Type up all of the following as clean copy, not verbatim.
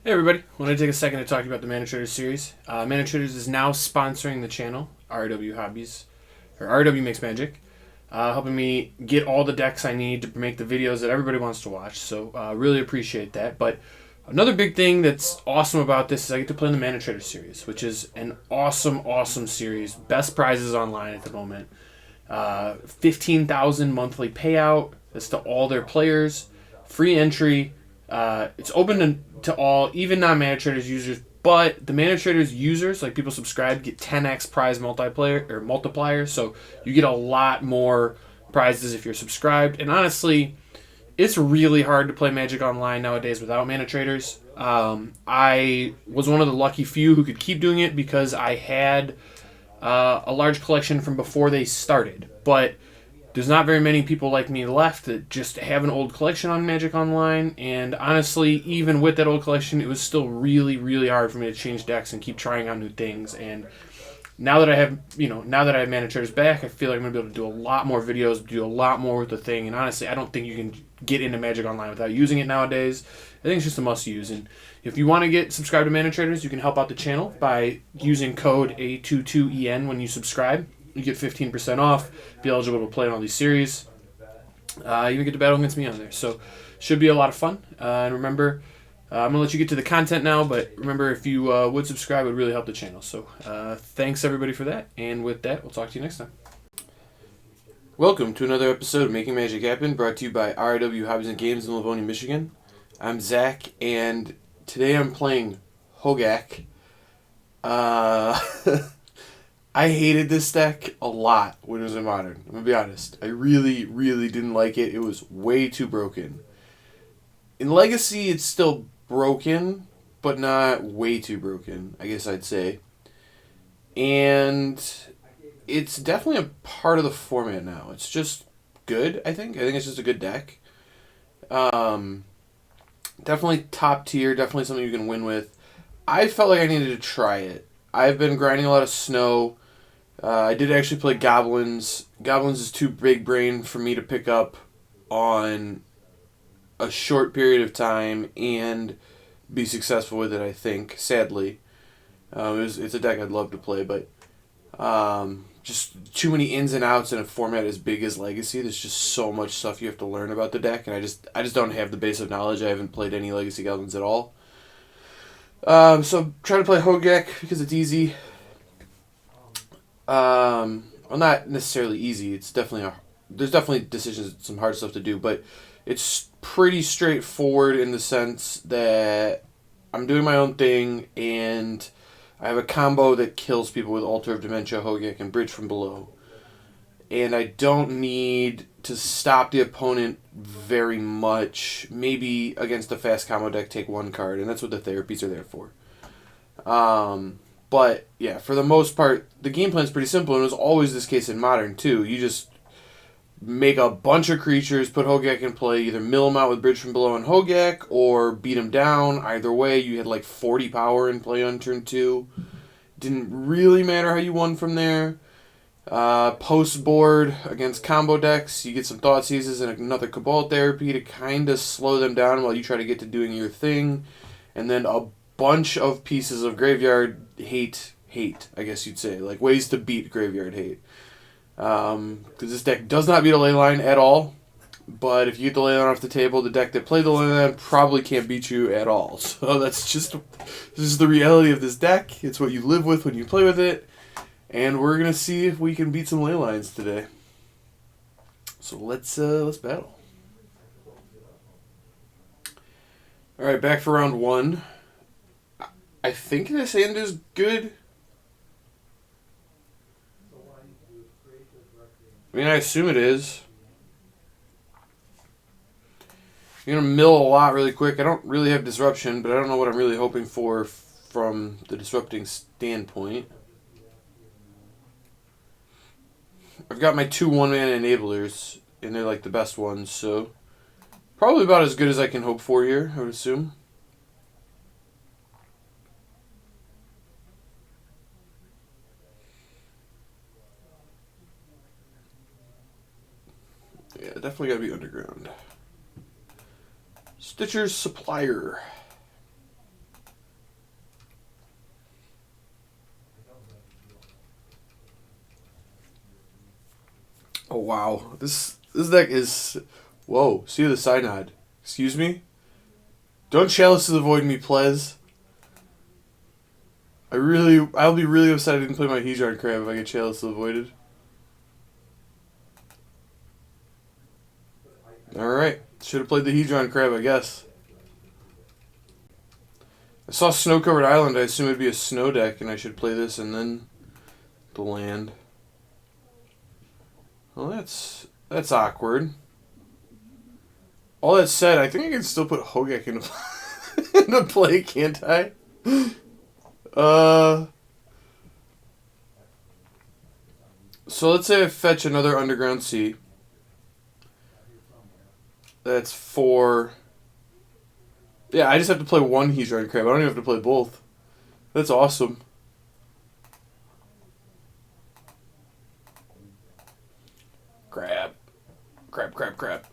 Hey everybody, I want to take a second to talk to you about the Mana Traders series. Mana Traders is now sponsoring the channel, RW Hobbies, or RW Makes Magic, helping me get all the decks I need to make the videos that everybody wants to watch, so really appreciate that. But another big thing that's awesome about this is I get to play in the Mana Traders series, which is an awesome series. Best prizes online at the moment. 15,000 monthly payout. That's to all their players. Free entry. It's open to all, even non-Mana Traders users, but the Mana Traders users, like people subscribe, get 10x prize multiplier, so you get a lot more prizes if you're subscribed. And honestly, it's really hard to play Magic Online nowadays without Mana Traders. I was one of the lucky few who could keep doing it because I had a large collection from before they started, but there's not very many people like me left that just have an old collection on Magic Online, and honestly, even with that old collection, it was still really hard for me to change decks and keep trying out new things. And now that I have Mana Traders back, I feel like I'm gonna be able to do a lot more videos, do a lot more with the thing. And honestly, I don't think you can get into Magic Online without using it nowadays. I think it's just a must-use. And if you want to get subscribed to Mana Traders, you can help out the channel by using code A22EN when you subscribe. You get 15% off, be eligible to play in all these series. Even get to battle against me on there. So, should be a lot of fun. And remember, I'm going to let you get to the content now, but remember, if you would subscribe, it would really help the channel. So, thanks everybody for that. And with that, we'll talk to you next time. Welcome to another episode of Making Magic Happen, brought to you by RW Hobbies and Games in Livonia, Michigan. I'm Zach, and today I'm playing Hogaak. I hated this deck a lot when it was in Modern. I'm going to be honest. I really didn't like it. It was way too broken. In Legacy, it's still broken, but not way too broken, I guess I'd say. And it's definitely a part of the format now. It's just good, I think. I think it's just a good deck. Definitely top tier. Definitely something you can win with. I felt like I needed to try it. I've been grinding a lot of snow. I did actually play Goblins. Goblins is too big brain for me to pick up on a short period of time and be successful with it, I think, sadly. It's a deck I'd love to play, but just too many ins and outs in a format as big as Legacy. There's just so much stuff you have to learn about the deck, and I just don't have the base of knowledge. I haven't played any Legacy Goblins at all. So try to play Hogaak because it's easy. Well, not necessarily easy. It's there's definitely decisions, some hard stuff to do, but it's pretty straightforward in the sense that I'm doing my own thing, and I have a combo that kills people with Altar of Dementia, Hogaak, and Bridge from Below. And I don't need to stop the opponent very much. Maybe against a fast combo deck, take one card, and that's what the therapies are there for. But, yeah, for the most part, the game plan is pretty simple, and it was always this case in Modern, too. You just make a bunch of creatures, put Hogaak in play, either mill them out with Bridge from Below and Hogaak, or beat them down. Either way, you had like 40 power in play on turn 2. Didn't really matter how you won from there. Post board against combo decks, you get some Thought Seizes and another Cabal Therapy to kind of slow them down while you try to get to doing your thing. And then a bunch of pieces of Graveyard hate, I guess you'd say. Like ways to beat Graveyard hate. Because this deck does not beat a Leyline at all. But if you get the Leyline off the table, the deck that played the Leyline probably can't beat you at all. So this is the reality of this deck. It's what you live with when you play with it. And we're going to see if we can beat some Leylines today. So let's battle. Alright, back for round 1. I think this hand is good. I mean, I assume it is. You're going to mill a lot really quick. I don't really have Disruption, but I don't know what I'm really hoping for from the disrupting standpoint. I've got my 2 1-mana enablers, and they're like the best ones, so probably about as good as I can hope for here, I would assume. Yeah, definitely gotta be underground. Stitcher's Supplier. Oh wow, this deck is. Whoa, see the side nod. Excuse me. Don't Chalice to the Void me, please. I'll be really upset I didn't play my Hedron Crab if I get Chalice to the Voided. Alright, should have played the Hedron Crab, I guess. I saw Snow Covered Island, I assume it'd be a snow deck, and I should play this and then the land. Well, that's awkward. All that said, I think I can still put Hogaak into play, can't I? So let's say I fetch another Underground Sea. That's 4. Yeah, I just have to play one Hedron Crab. I don't even have to play both. That's awesome. Crab. Crab, crab, crab.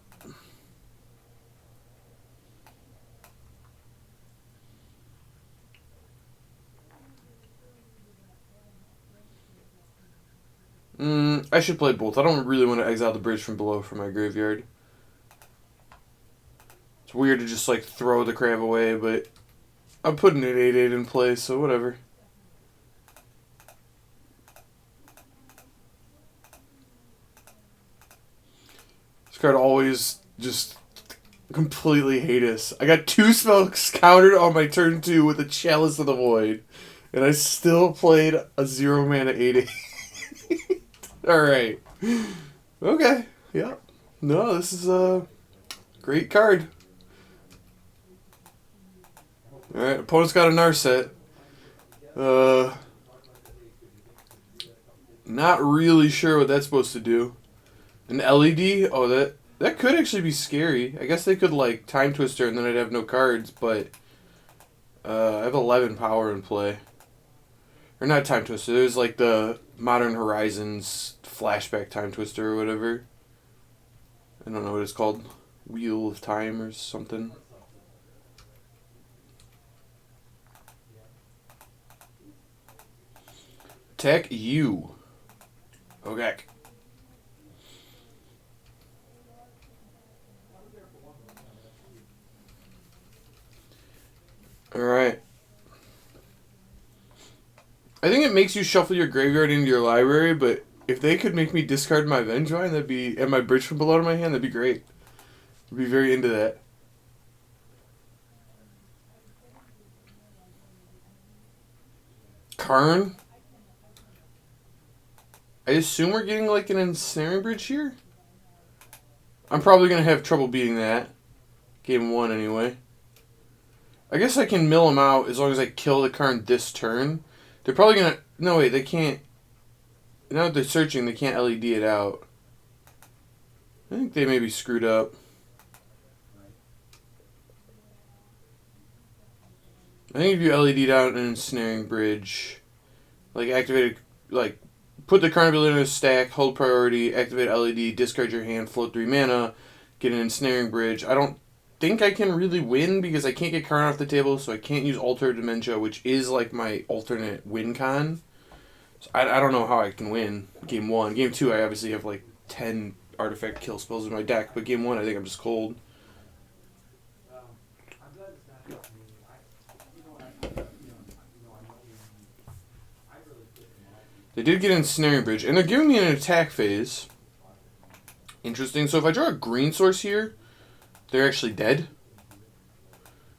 I should play both. I don't really want to exile the bridge from below from my graveyard. It's weird to just like throw the crab away, but I'm putting an 8/8 in play, so whatever. This card always just completely heinous. I got 2 spells countered on my turn 2 with a Chalice of the Void, and I still played a 0 mana 8/8. Alright. Okay. Yeah. No, this is a great card. Alright, opponent's got a Narset. Not really sure what that's supposed to do. An LED? Oh, that could actually be scary. I guess they could, like, Time Twister and then I'd have no cards, but I have 11 power in play. Or not Time Twister, there's, like, the Modern Horizons flashback Time Twister or whatever. I don't know what it's called. Wheel of Time or something. Attack you. Hogaak. Alright. I think it makes you shuffle your graveyard into your library, but if they could make me discard my Vengevine, and my bridge from below to my hand, that'd be great. I'd be very into that. Karn? I assume we're getting like an Ensnaring Bridge here? I'm probably going to have trouble beating that. Game 1 anyway. I guess I can mill them out as long as I kill the Karn this turn. They're probably going to... No, wait, they can't... Now that they're searching, they can't LED it out. I think they may be screwed up. I think if you LED'd out an Ensnaring Bridge, like activate, like put the Karn ability in a stack, hold priority, activate LED, discard your hand, float 3 mana, get an Ensnaring Bridge. I don't think I can really win because I can't get Karn off the table, so I can't use Alter Dementia, which is like my alternate win con. So I don't know how I can win Game 1. Game 2, I obviously have like 10 artifact kill spells in my deck, but Game 1, I think I'm just cold. They did get Ensnaring Bridge, and they're giving me an attack phase. Interesting. So if I draw a green source here, they're actually dead.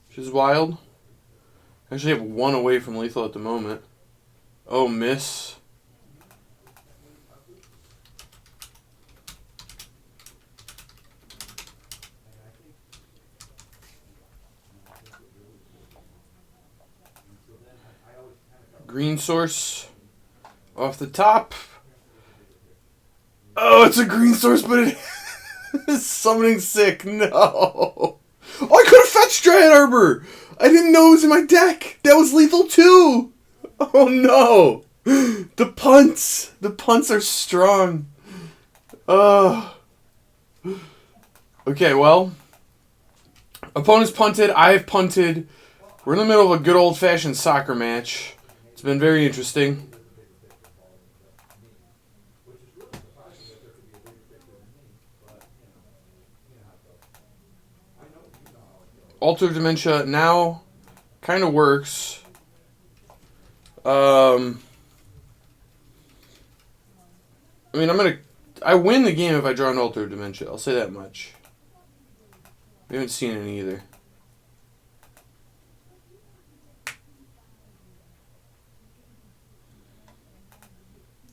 Which is wild. I actually have 1 away from lethal at the moment. Oh, miss. Green source. Off the top. Oh, it's a green source, but it is summoning sick. No. Oh, I could have fetched Dryad Arbor. I didn't know it was in my deck. That was lethal too. Oh no. The punts. The punts are strong. Okay, well. Opponent's punted. I have punted. We're in the middle of a good old-fashioned soccer match. It's been very interesting. Altar of Dementia now kind of works. I mean, I win the game if I draw an Altar of Dementia. I'll say that much. We haven't seen any either.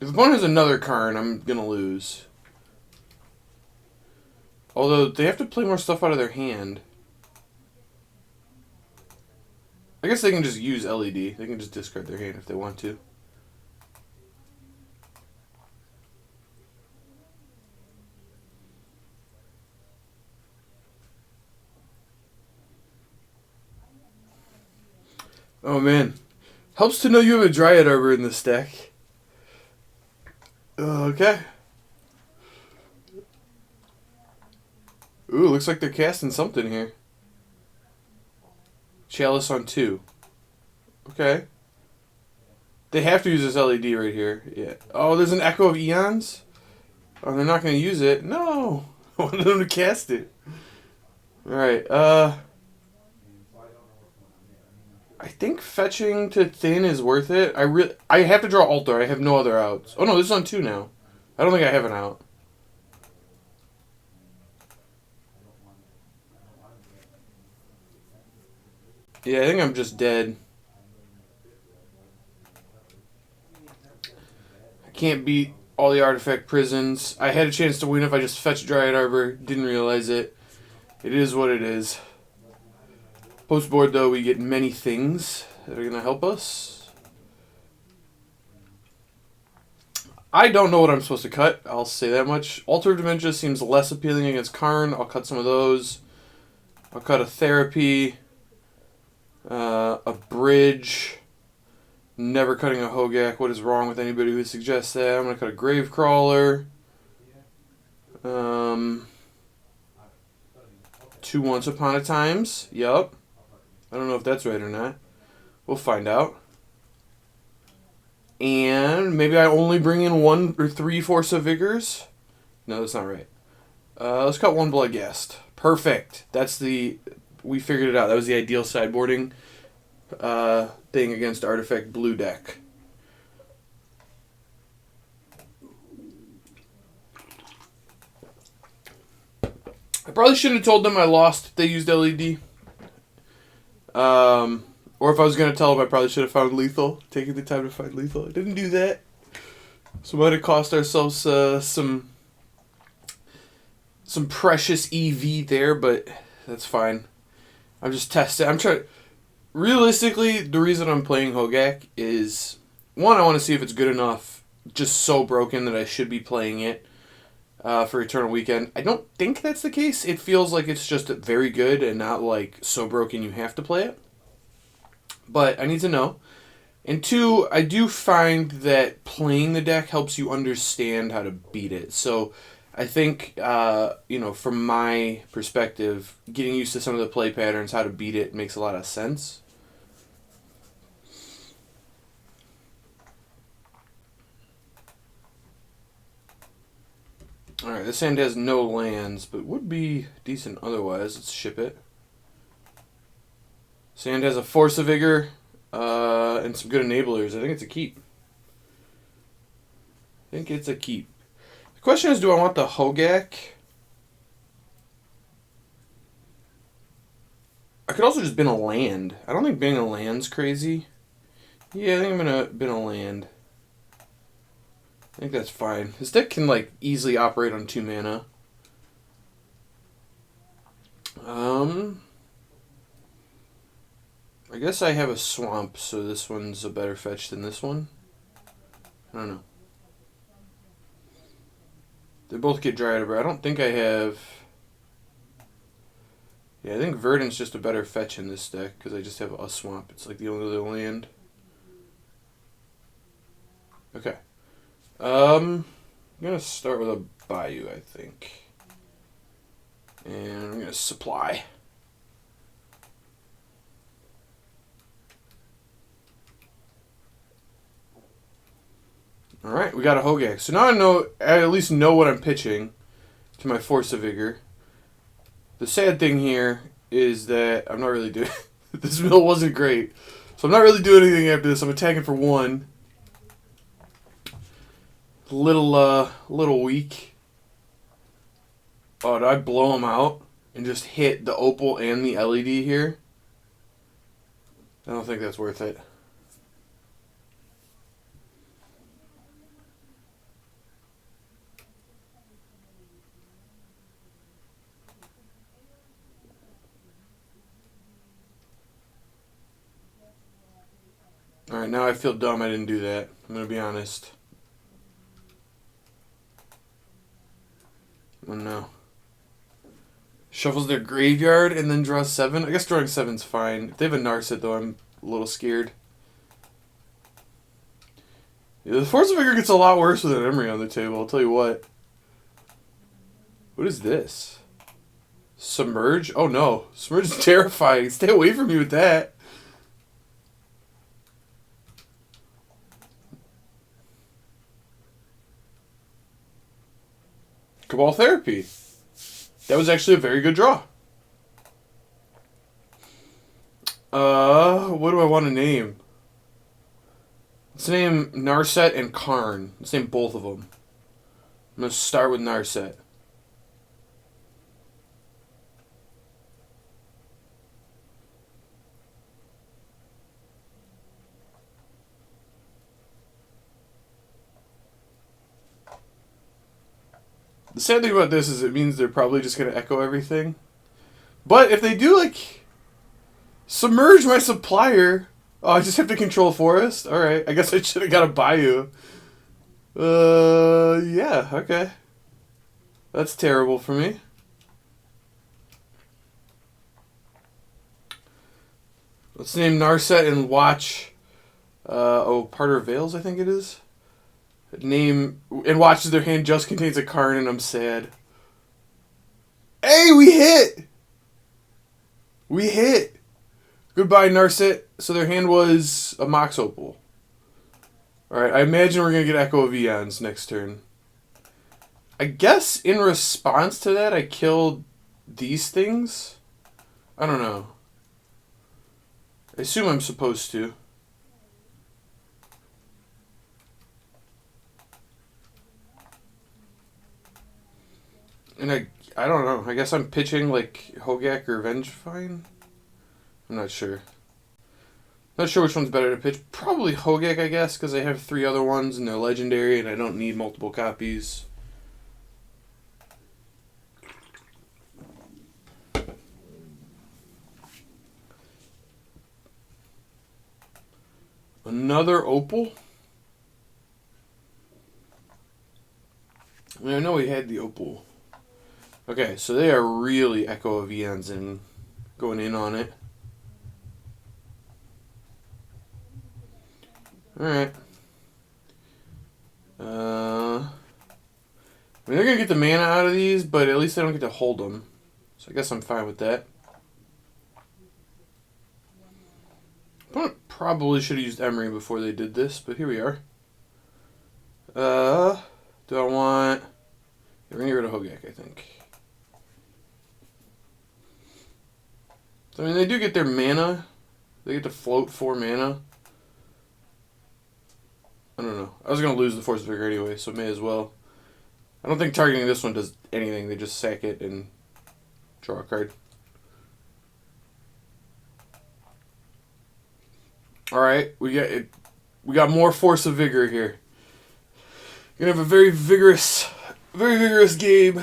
If the opponent has another card, I'm going to lose. Although, they have to play more stuff out of their hand. I guess they can just use LED. They can just discard their hand if they want to. Oh, man. Helps to know you have a Dryad Arbor in this deck. Okay. Ooh, looks like they're casting something here. Chalice on 2. Okay. They have to use this LED right here. Yeah. Oh, there's an Echo of Eons? Oh, they're not going to use it. No! I wanted them to cast it. Alright, I think fetching to thin is worth it. I have to draw Altar. I have no other outs. Oh no, this is on 2 now. I don't think I have an out. Yeah, I think I'm just dead. I can't beat all the artifact prisons. I had a chance to win if I just fetched Dryad Arbor. Didn't realize it. It is what it is. Post board, though, we get many things that are going to help us. I don't know what I'm supposed to cut. I'll say that much. Altar of Dementia seems less appealing against Karn. I'll cut some of those. I'll cut a Therapy. A Bridge. Never cutting a Hogaak. What is wrong with anybody who suggests that? I'm going to cut a Gravecrawler. 2 Once Upon a Times. Yup. I don't know if that's right or not. We'll find out. And maybe I only bring in 1 or 3 Force of Vigors. No, that's not right. Let's cut 1 Bloodghast. Perfect. We figured it out. That was the ideal sideboarding thing against Artifact Blue deck. I probably shouldn't have told them I lost if they used LED. Or if I was going to tell them, I probably should have found lethal. Taking the time to find lethal. I didn't do that. So we might have cost ourselves some precious EV there, but that's fine. I'm just testing. I'm trying. Realistically, the reason I'm playing Hogaak is, 1, I want to see if it's good enough, just so broken that I should be playing it for Eternal Weekend. I don't think that's the case. It feels like it's just very good and not like so broken you have to play it. But I need to know. And 2, I do find that playing the deck helps you understand how to beat it. So I think, from my perspective, getting used to some of the play patterns, how to beat it, makes a lot of sense. Alright, this hand has no lands, but would be decent otherwise. Let's ship it. Sand has a Force of Vigor and some good enablers. I think it's a keep. The question is, do I want the Hogaak? I could also just bin a land. I don't think binning a land's crazy. Yeah, I think I'm going to bin a land. I think that's fine. This deck can easily operate on 2 mana. I guess I have a swamp, so this one's a better fetch than this one. I don't know. They both get Dryad Arbor. I don't think I have... Yeah, I think Verdant's just a better fetch in this deck, because I just have a swamp. It's the only other land. Okay. I'm going to start with a Bayou, I think. And I'm going to supply. Alright, we got a Hogaak. So now I at least know what I'm pitching to my Force of Vigor. The sad thing here is that I'm not really doing... This mill wasn't great. So I'm not really doing anything after this. I'm attacking for 1. Little weak. Oh, did I blow him out and just hit the opal and the LED here? I don't think that's worth it. Alright, now I feel dumb I didn't do that. I'm going to be honest. Oh no. Shuffles their graveyard and then draws 7. I guess drawing 7's fine. If they have a Narset, though, I'm a little scared. Yeah, the Force of Vigor gets a lot worse with an Emery on the table, I'll tell you what. What is this? Submerge? Oh no. Submerge is terrifying. Stay away from me with that. Cabal Therapy. That was actually a very good draw. What do I want to name? Let's name Narset and Karn. Let's name both of them. I'm going to start with Narset. The sad thing about this is it means they're probably just going to echo everything. But if they do, like, submerge my supplier... Oh, I just have to control forest? Alright, I guess I should have got a Bayou. Yeah, okay. That's terrible for me. Let's name Narset and watch... Parter Vales, I think it is. Name... And watches their hand just contains a Karn, and I'm sad. Hey, we hit! We hit! Goodbye, Narset. So their hand was a Mox Opal. Alright, I imagine we're going to get Echo of Eons next turn. I guess in response to that, I killed these things? I don't know. I assume I'm supposed to. And I don't know. I guess I'm pitching like Hogaak or Vengefine? I'm not sure. Not sure which one's better to pitch. Probably Hogaak, I guess, because I have 3 other ones and they're legendary and I don't need multiple copies. Another Opal? I mean, I know we had the Opal. Okay, so they are really Echo of Eons and going in on it. Alright. I mean, they're going to get the mana out of these, but at least they don't get to hold them. So I guess I'm fine with that. Probably should have used Emery before they did this, but here we are. Do I want... We're going to get rid of Hogaak, I think. So, I mean, they do get their mana. They get to float 4 mana. I don't know. I was going to lose the Force of Vigor anyway, so may as well. I don't think targeting this one does anything. They just sack it and draw a card. Alright, we got more Force of Vigor here. We're going to have a very vigorous game.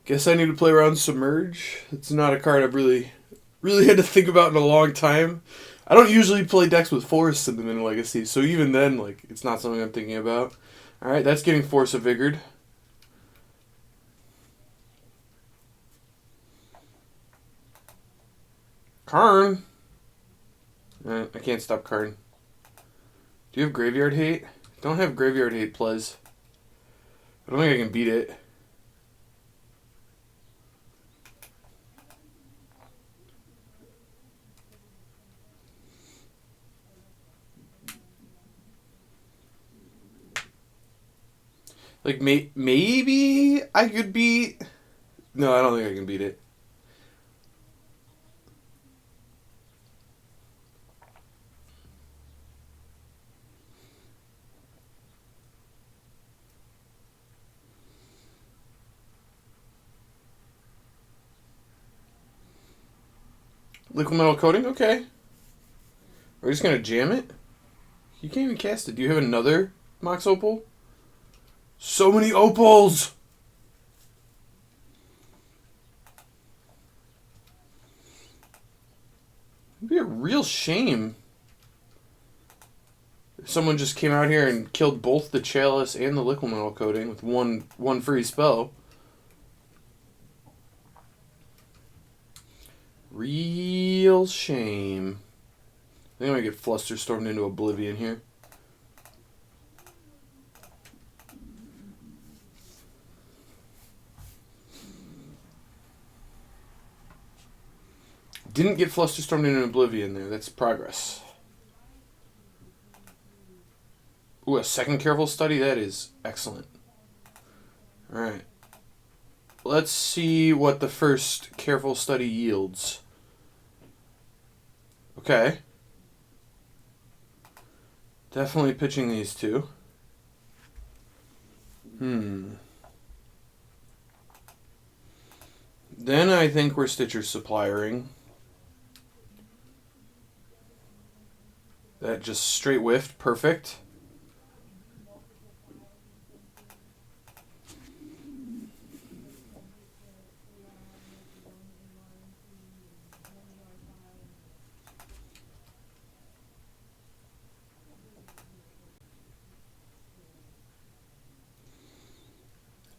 Guess I need to play around Submerge. It's not a card I've really had to think about in a long time. I don't usually play decks with Forests in the Min Legacy, so even then, like, it's not something I'm thinking about. Alright, that's getting Force of Vigored. Karn. I can't stop Karn. Do you have Graveyard Hate? Don't have Graveyard Hate, please. I don't think I can beat it. Like, maybe I could beat... No, I don't think I can beat it. Liquid metal coating? Okay. Are we just going to jam it? You can't even cast it. Do you have another Mox Opal? So many Opals! It'd be a real shame if someone just came out here and killed both the Chalice and the Liquid Metal Coating with one free spell. Real shame. I think I'm going to get Flusterstormed into oblivion here. Didn't get Flusterstormed into oblivion there. That's progress. Ooh, a second careful study? That is excellent. Alright. Let's see what the first careful study yields. Okay. Definitely pitching these two. Then I think we're Stitcher Suppliering. That just straight whiffed. Perfect.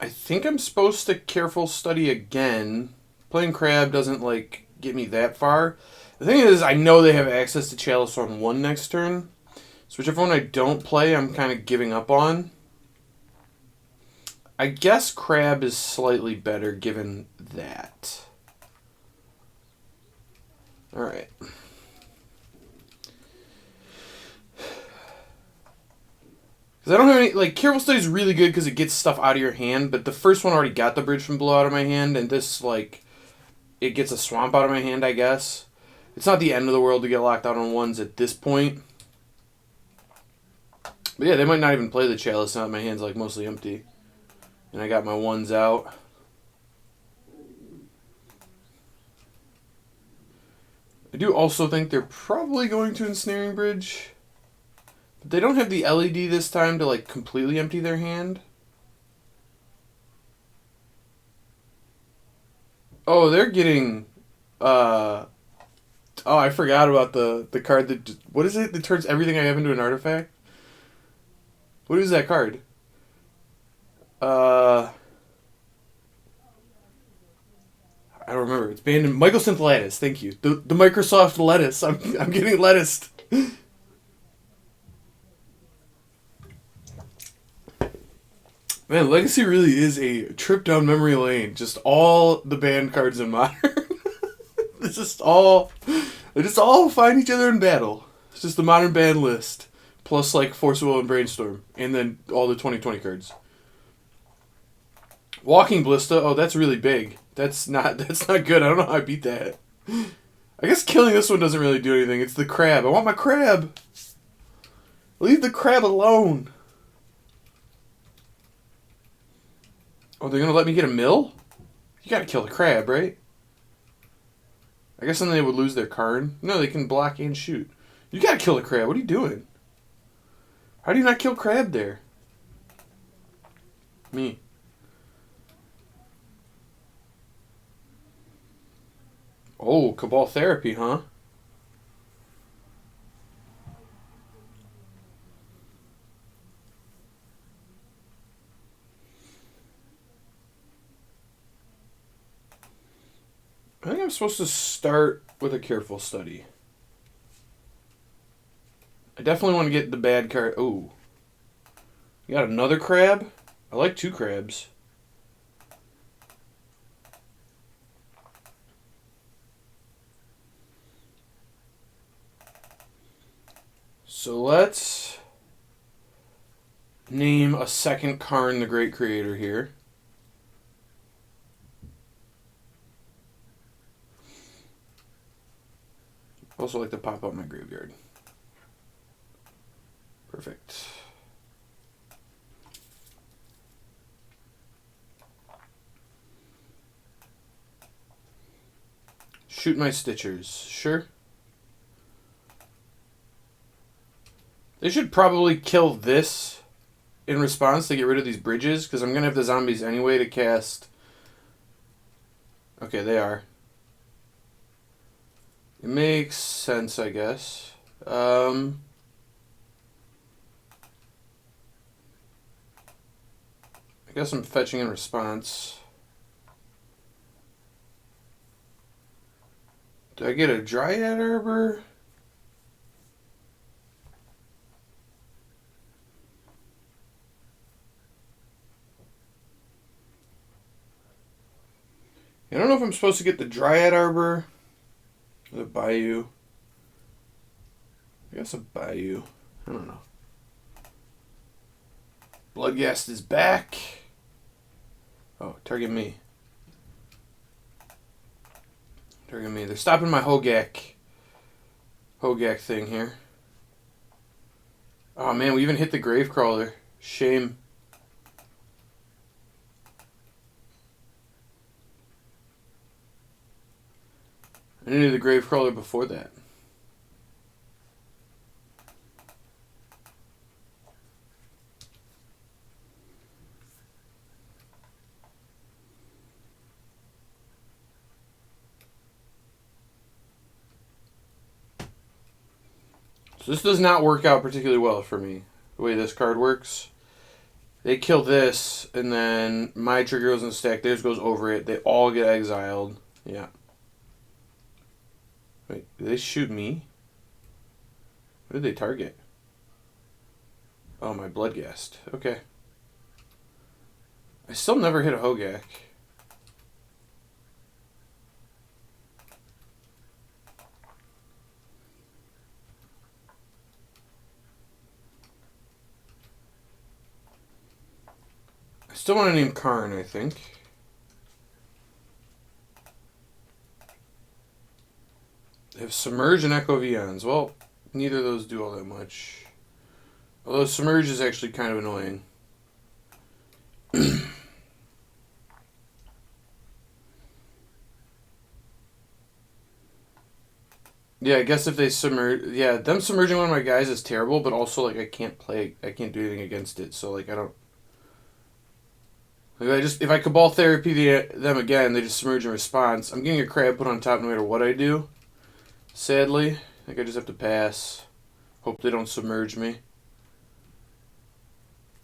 I think I'm supposed to careful study again. Playing Crab doesn't, like, get me that far. The thing is, I know they have access to Chalice on 1 next turn. So whichever one I don't play, I'm kind of giving up on. I guess Crab is slightly better given that. Alright. Because I don't have any... Like, Careful Study is really good because it gets stuff out of your hand, but the first one already got the Bridge from Below out of my hand, and this, like... It gets a Swamp out of my hand, I guess. It's not the end of the world to get locked out on 1s at this point. But yeah, they might not even play the Chalice now that my hand's, like, mostly empty. And I got my 1s out. I do also think they're probably going to Ensnaring Bridge. But they don't have the LED this time to, like, completely empty their hand. Oh, they're getting... Oh, I forgot about the card that... Just, what is it that turns everything I have into an artifact? What is that card? I don't remember. It's banned in Michael Synth Lattice. Thank you. The Microsoft lettuce. I'm getting lettuced. Man, Legacy really is a trip down memory lane. Just all the banned cards in Modern. They just all find each other in battle. It's just the Modern ban list. Plus, like, Force of Will and Brainstorm. And then all the 2020 cards. Walking Ballista. Oh, that's really big. That's not good. I don't know how I beat that. I guess killing this one doesn't really do anything. It's the crab. I want my crab. Leave the crab alone. Oh, they're going to let me get a mill? You got to kill the crab, right? I guess then they would lose their card. No, they can block and shoot. You got to kill the crab. What are you doing? How do you not kill crab there? Me. Oh, Cabal Therapy, huh? I think I'm supposed to start with a careful study. I definitely want to get the bad card. Oh. You got another crab? I like 2 crabs. So let's name a second Karn the Great Creator here. Also like to pop out my graveyard. Perfect. Shoot my Stitchers. Sure. They should probably kill this in response to get rid of these bridges, because I'm going to have the zombies anyway to cast. Okay, they are. It makes sense, I guess. I guess I'm fetching in response. Do I get a Dryad Arbor? I don't know if I'm supposed to get the Dryad Arbor or the Bayou. I guess a Bayou. I don't know. Bloodghast is back. Oh, target me. Target me. They're stopping my Hogaak thing here. Oh man, we even hit the Gravecrawler. Shame. I needed the Gravecrawler before that. So this does not work out particularly well for me, the way this card works. They kill this, and then my trigger goes in the stack, theirs goes over it, they all get exiled. Yeah. Wait, did they shoot me? What did they target? Oh, my Bloodghast. Okay. I still never hit a Hogaak. I still want to name Karn, I think. They have Submerge and Echo Vions. Well, neither of those do all that much. Although Submerge is actually kind of annoying. Yeah, I guess if they submerge... Yeah, them submerging one of my guys is terrible, but also, like, I can't do anything against it, so, like, I don't... Like, if I Cabal Therapy them again, they just submerge in response. I'm getting a crab put on top no matter what I do. Sadly. I think I just have to pass. Hope they don't submerge me.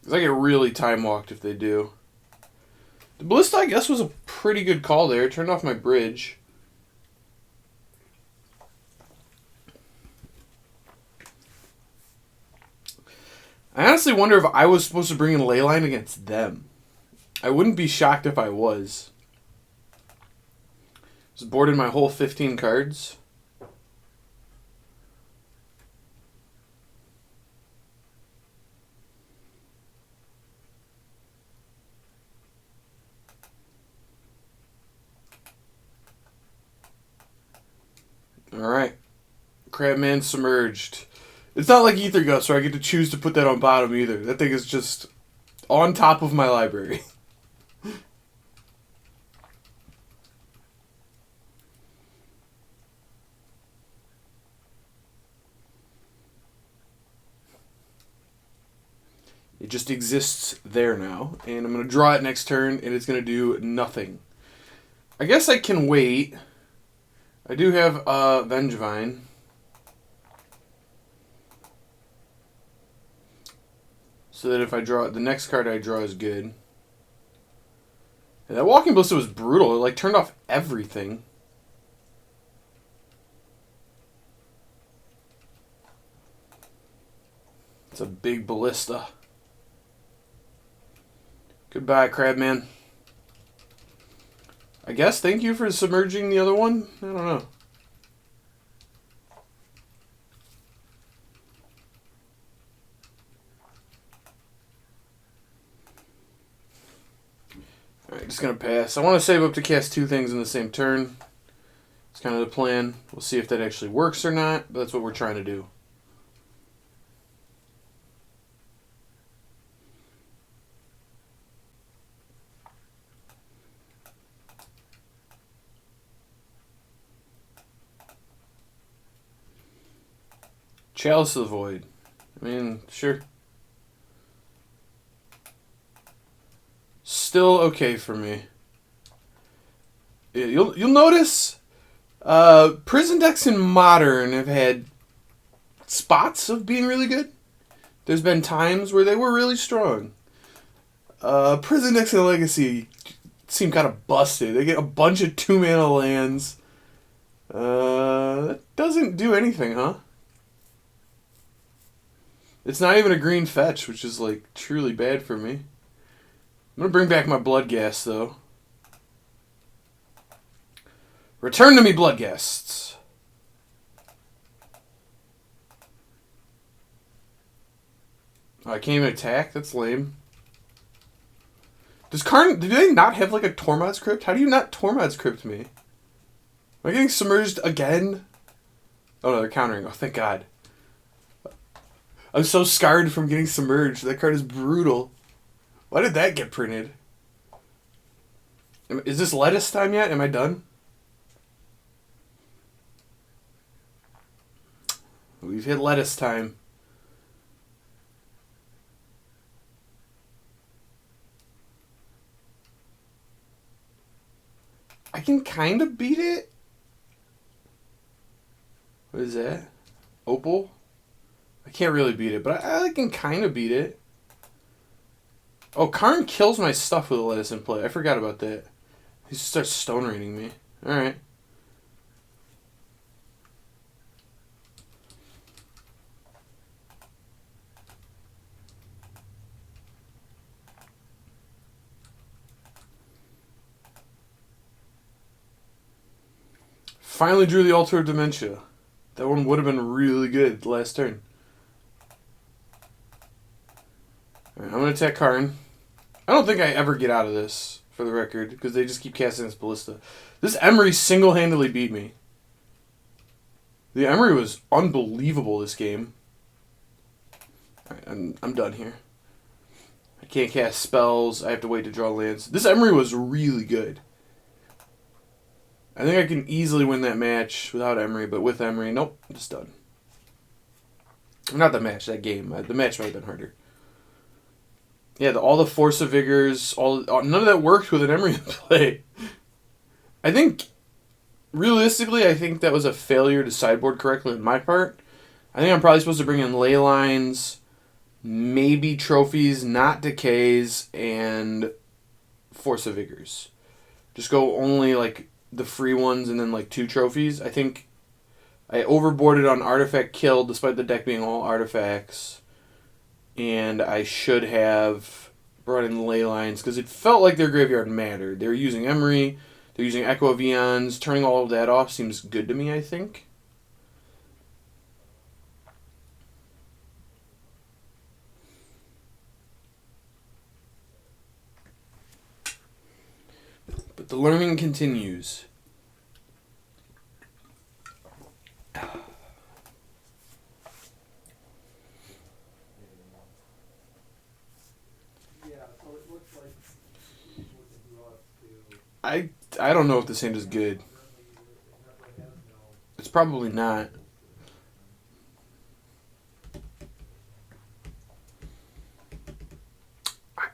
Because I get really time-walked if they do. The Ballista, I guess, was a pretty good call there. It turned off my bridge. I honestly wonder if I was supposed to bring in Leyline against them. I wouldn't be shocked if I was. Just boarded my whole 15 cards. Alright. Crabman submerged. It's not like Ether Guts where I get to choose to put that on bottom either. That thing is just on top of my library. It just exists there now. And I'm going to draw it next turn, and it's going to do nothing. I guess I can wait. I do have Vengevine. So that if I draw the next card I draw is good. And that Walking Ballista was brutal. It like turned off everything. It's a big ballista. Goodbye, Crabman. I guess thank you for submerging the other one. I don't know. Alright, just going to pass. I want to save up to cast 2 things in the same turn. It's kind of the plan. We'll see if that actually works or not, but that's what we're trying to do. Chalice of the Void. I mean, sure. Still okay for me. You'll notice prison decks in Modern have had spots of being really good. There's been times where they were really strong. Prison decks in Legacy seem kind of busted. They get a bunch of 2-mana lands. That doesn't do anything, huh? It's not even a green fetch, which is like truly bad for me. I'm going to bring back my Bloodghast, though. Return to me, Bloodghasts. Oh, I can't even attack? That's lame. Do they not have like a Tormod's Crypt? How do you not Tormod's Crypt me? Am I getting submerged again? Oh no, they're countering. Oh, thank God. I'm so scarred from getting submerged. That card is brutal. Why did that get printed? Is this lettuce time yet? Am I done? We've hit lettuce time. I can kind of beat it. What is that? Opal? I can't really beat it, but I can kind of beat it. Oh, Karn kills my stuff with a lettuce in play. I forgot about that. He just starts stone raining me. Alright. Finally drew the Altar of Dementia. That one would have been really good last turn. Alright, I'm going to attack Karn. I don't think I ever get out of this, for the record, because they just keep casting this Ballista. This Emery single-handedly beat me. The Emery was unbelievable this game. Alright, I'm done here. I can't cast spells. I have to wait to draw lands. This Emery was really good. I think I can easily win that match without Emery, but with Emery, nope, I'm just done. Not the match, that game. The match might have been harder. Yeah, all the Force of Vigors, none of that worked with an Emery in play. I think, realistically, I think that was a failure to sideboard correctly on my part. I think I'm probably supposed to bring in ley lines, maybe trophies, not decays, and Force of Vigors. Just go only like the free ones and then like 2 trophies. I think I overboarded on Artifact Kill despite the deck being all artifacts. And I should have brought in ley lines because it felt like their graveyard mattered. They were using Emery, they're using Echo of Eons. Turning all of that off seems good to me, I think. But the learning continues. I don't know if this hand is good. It's probably not.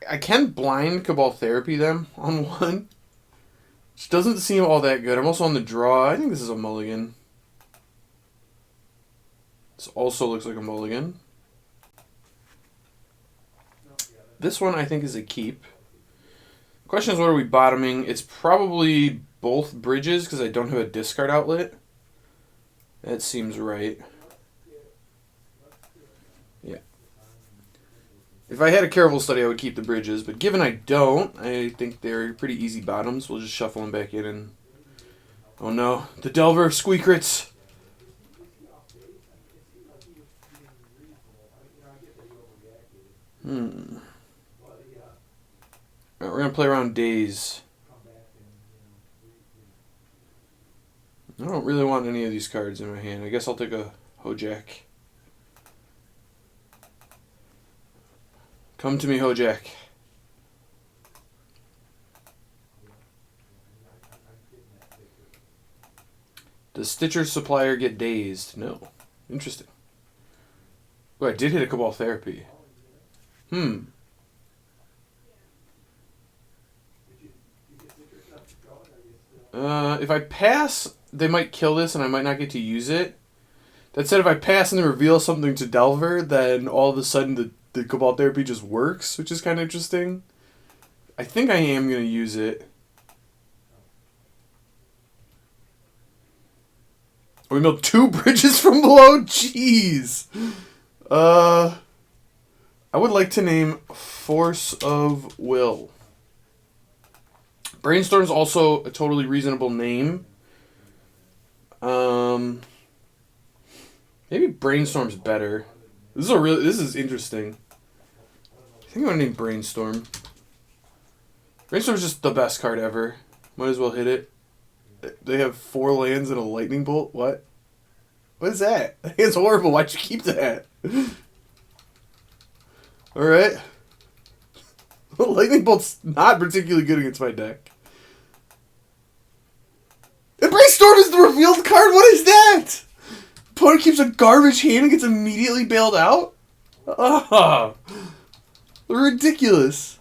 I can blind Cabal Therapy them on one. Which doesn't seem all that good. I'm also on the draw. I think this is a mulligan. This also looks like a mulligan. This one I think is a keep. Question is, what are we bottoming? It's probably both bridges because I don't have a discard outlet. That seems right. Yeah. If I had a careful study, I would keep the bridges, but given I don't, I think they're pretty easy bottoms. We'll just shuffle them back in and... Oh no, the Delver of Squeakrits! Alright, we're going to play around days. I don't really want any of these cards in my hand. I guess I'll take a Hogaak. Come to me, Hogaak. Does Stitcher's supplier get dazed? No. Interesting. Oh, I did hit a Cabal Therapy. If I pass, they might kill this and I might not get to use it. That said, if I pass and they reveal something to Delver, then all of a sudden the Cabal Therapy just works, which is kind of interesting. I think I am going to use it. We milled 2 bridges from below? Jeez. I would like to name Force of Will. Brainstorm's also a totally reasonable name. Maybe Brainstorm's better. This is interesting. I think I'm gonna name Brainstorm. Brainstorm's just the best card ever. Might as well hit it. They have 4 lands and a lightning bolt. What? What is that? It's horrible. Why'd you keep that? Alright. Lightning bolt's not particularly good against my deck. And Brainstorm is the revealed card? What is that? Opponent keeps a garbage hand and gets immediately bailed out? Oh, ridiculous.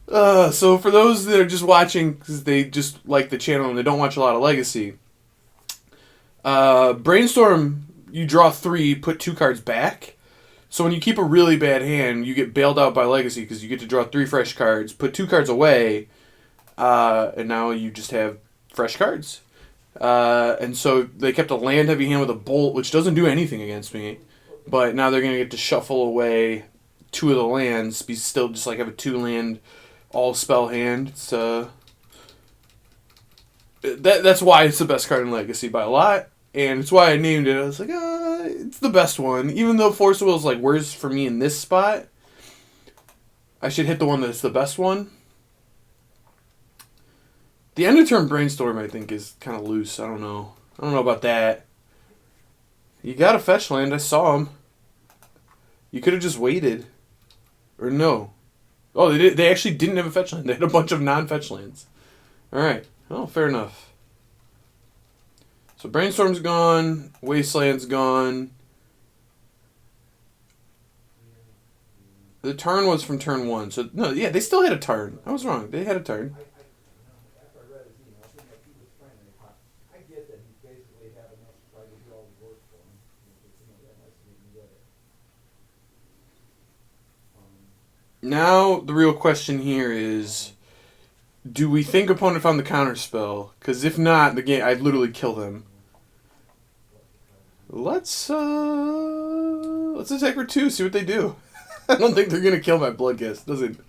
So for those that are just watching because they just like the channel and they don't watch a lot of Legacy, Brainstorm, you draw 3, put 2 cards back. So when you keep a really bad hand, you get bailed out by Legacy because you get to draw 3 fresh cards, put 2 cards away, and now you just have fresh cards. And so they kept a land-heavy hand with a bolt, which doesn't do anything against me. But now they're going to get to shuffle away 2 of the lands, be still just like have a 2-land all-spell hand. It's, that's why it's the best card in Legacy by a lot. And it's why I named it. I was like, it's the best one. Even though Force of Will is like, where's for me in this spot? I should hit the one that's the best one. The end of turn Brainstorm, I think, is kind of loose. I don't know. I don't know about that. You got a fetch land. I saw him. You could have just waited. Or no. Oh, they actually didn't have a fetch land. They had a bunch of non-fetch lands. Alright. Oh, fair enough. So Brainstorm's gone. Wasteland's gone. The turn was from turn 1. So, no, yeah, they still had a turn. I was wrong. They had a turn. Now, the real question here is, do we think opponent found the counter spell? Because if not, the game, I'd literally kill them. Let's attack for 2, see what they do. I don't think they're going to kill my Bloodghast. Doesn't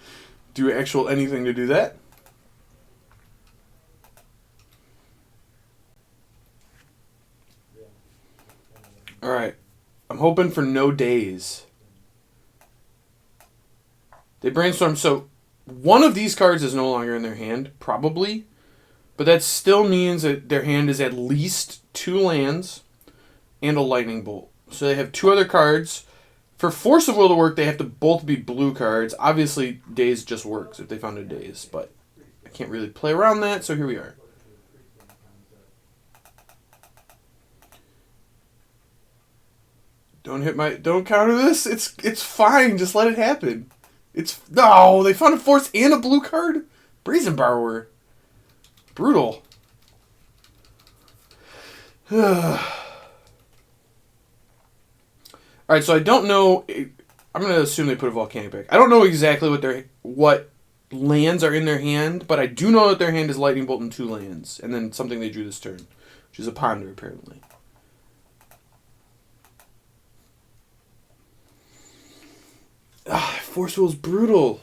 do actual anything to do that. Alright. I'm hoping for no days. They Brainstorm, so one of these cards is no longer in their hand, probably. But that still means that their hand is at least 2 lands and a lightning bolt. So they have 2 other cards. For Force of Will to work, they have to both be blue cards. Obviously, Daze just works if they found a Daze, but I can't really play around that, so here we are. Don't counter this. It's fine. Just let it happen. No, they found a Force and a blue card? Brazen Borrower. Brutal. Alright, so I don't know. I'm going to assume they put a Volcanic back. I don't know exactly what lands are in their hand, but I do know that their hand is Lightning Bolt and 2 lands, and then something they drew this turn, which is a Ponder, apparently. Force Will's brutal.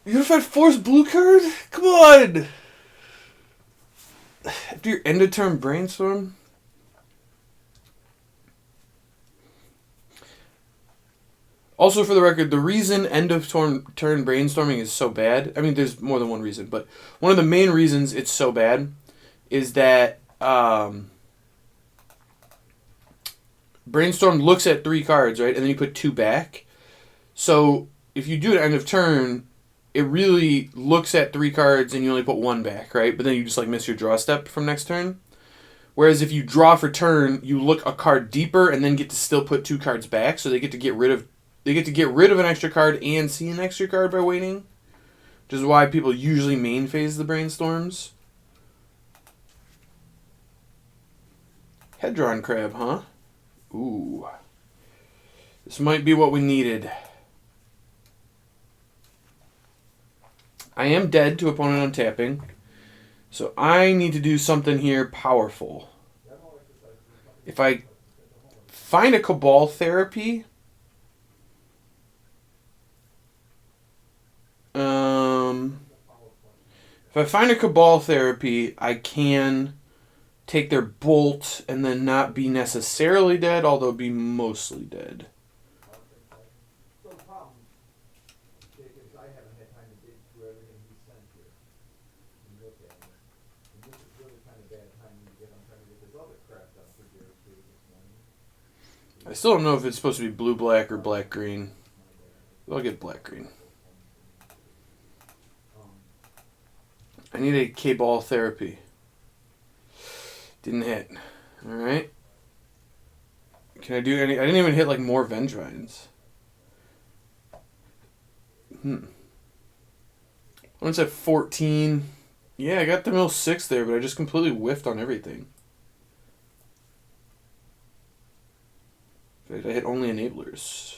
Unified Force blue card? Come on! After your end of turn Brainstorm? Also, for the record, the reason end of turn brainstorming is so bad, I mean, there's more than one reason, but one of the main reasons it's so bad is that brainstorm looks at 3 cards, right, and then you put 2 back. So if you do it end of turn, it really looks at 3 cards and you only put 1 back, right? But then you just like miss your draw step from next turn. Whereas if you draw for turn, you look a card deeper and then get to still put 2 cards back, so they get to get rid of an extra card and see an extra card by waiting. Which is why people usually main phase the brainstorms. Head drawn crab, huh? Ooh. This might be what we needed. I am dead to opponent untapping. So I need to do something here powerful. If I find a Cabal Therapy, I can take their Bolt and then not be necessarily dead, although be mostly dead. I still don't know if it's supposed to be blue-black or black-green. I'll get black-green. I need a Cabal Therapy. Didn't hit. Alright. Can I do any... I didn't even hit, like, more Vengevines. One's at 14. Yeah, I got the mill 6 there, but I just completely whiffed on everything. In fact, I hit only enablers.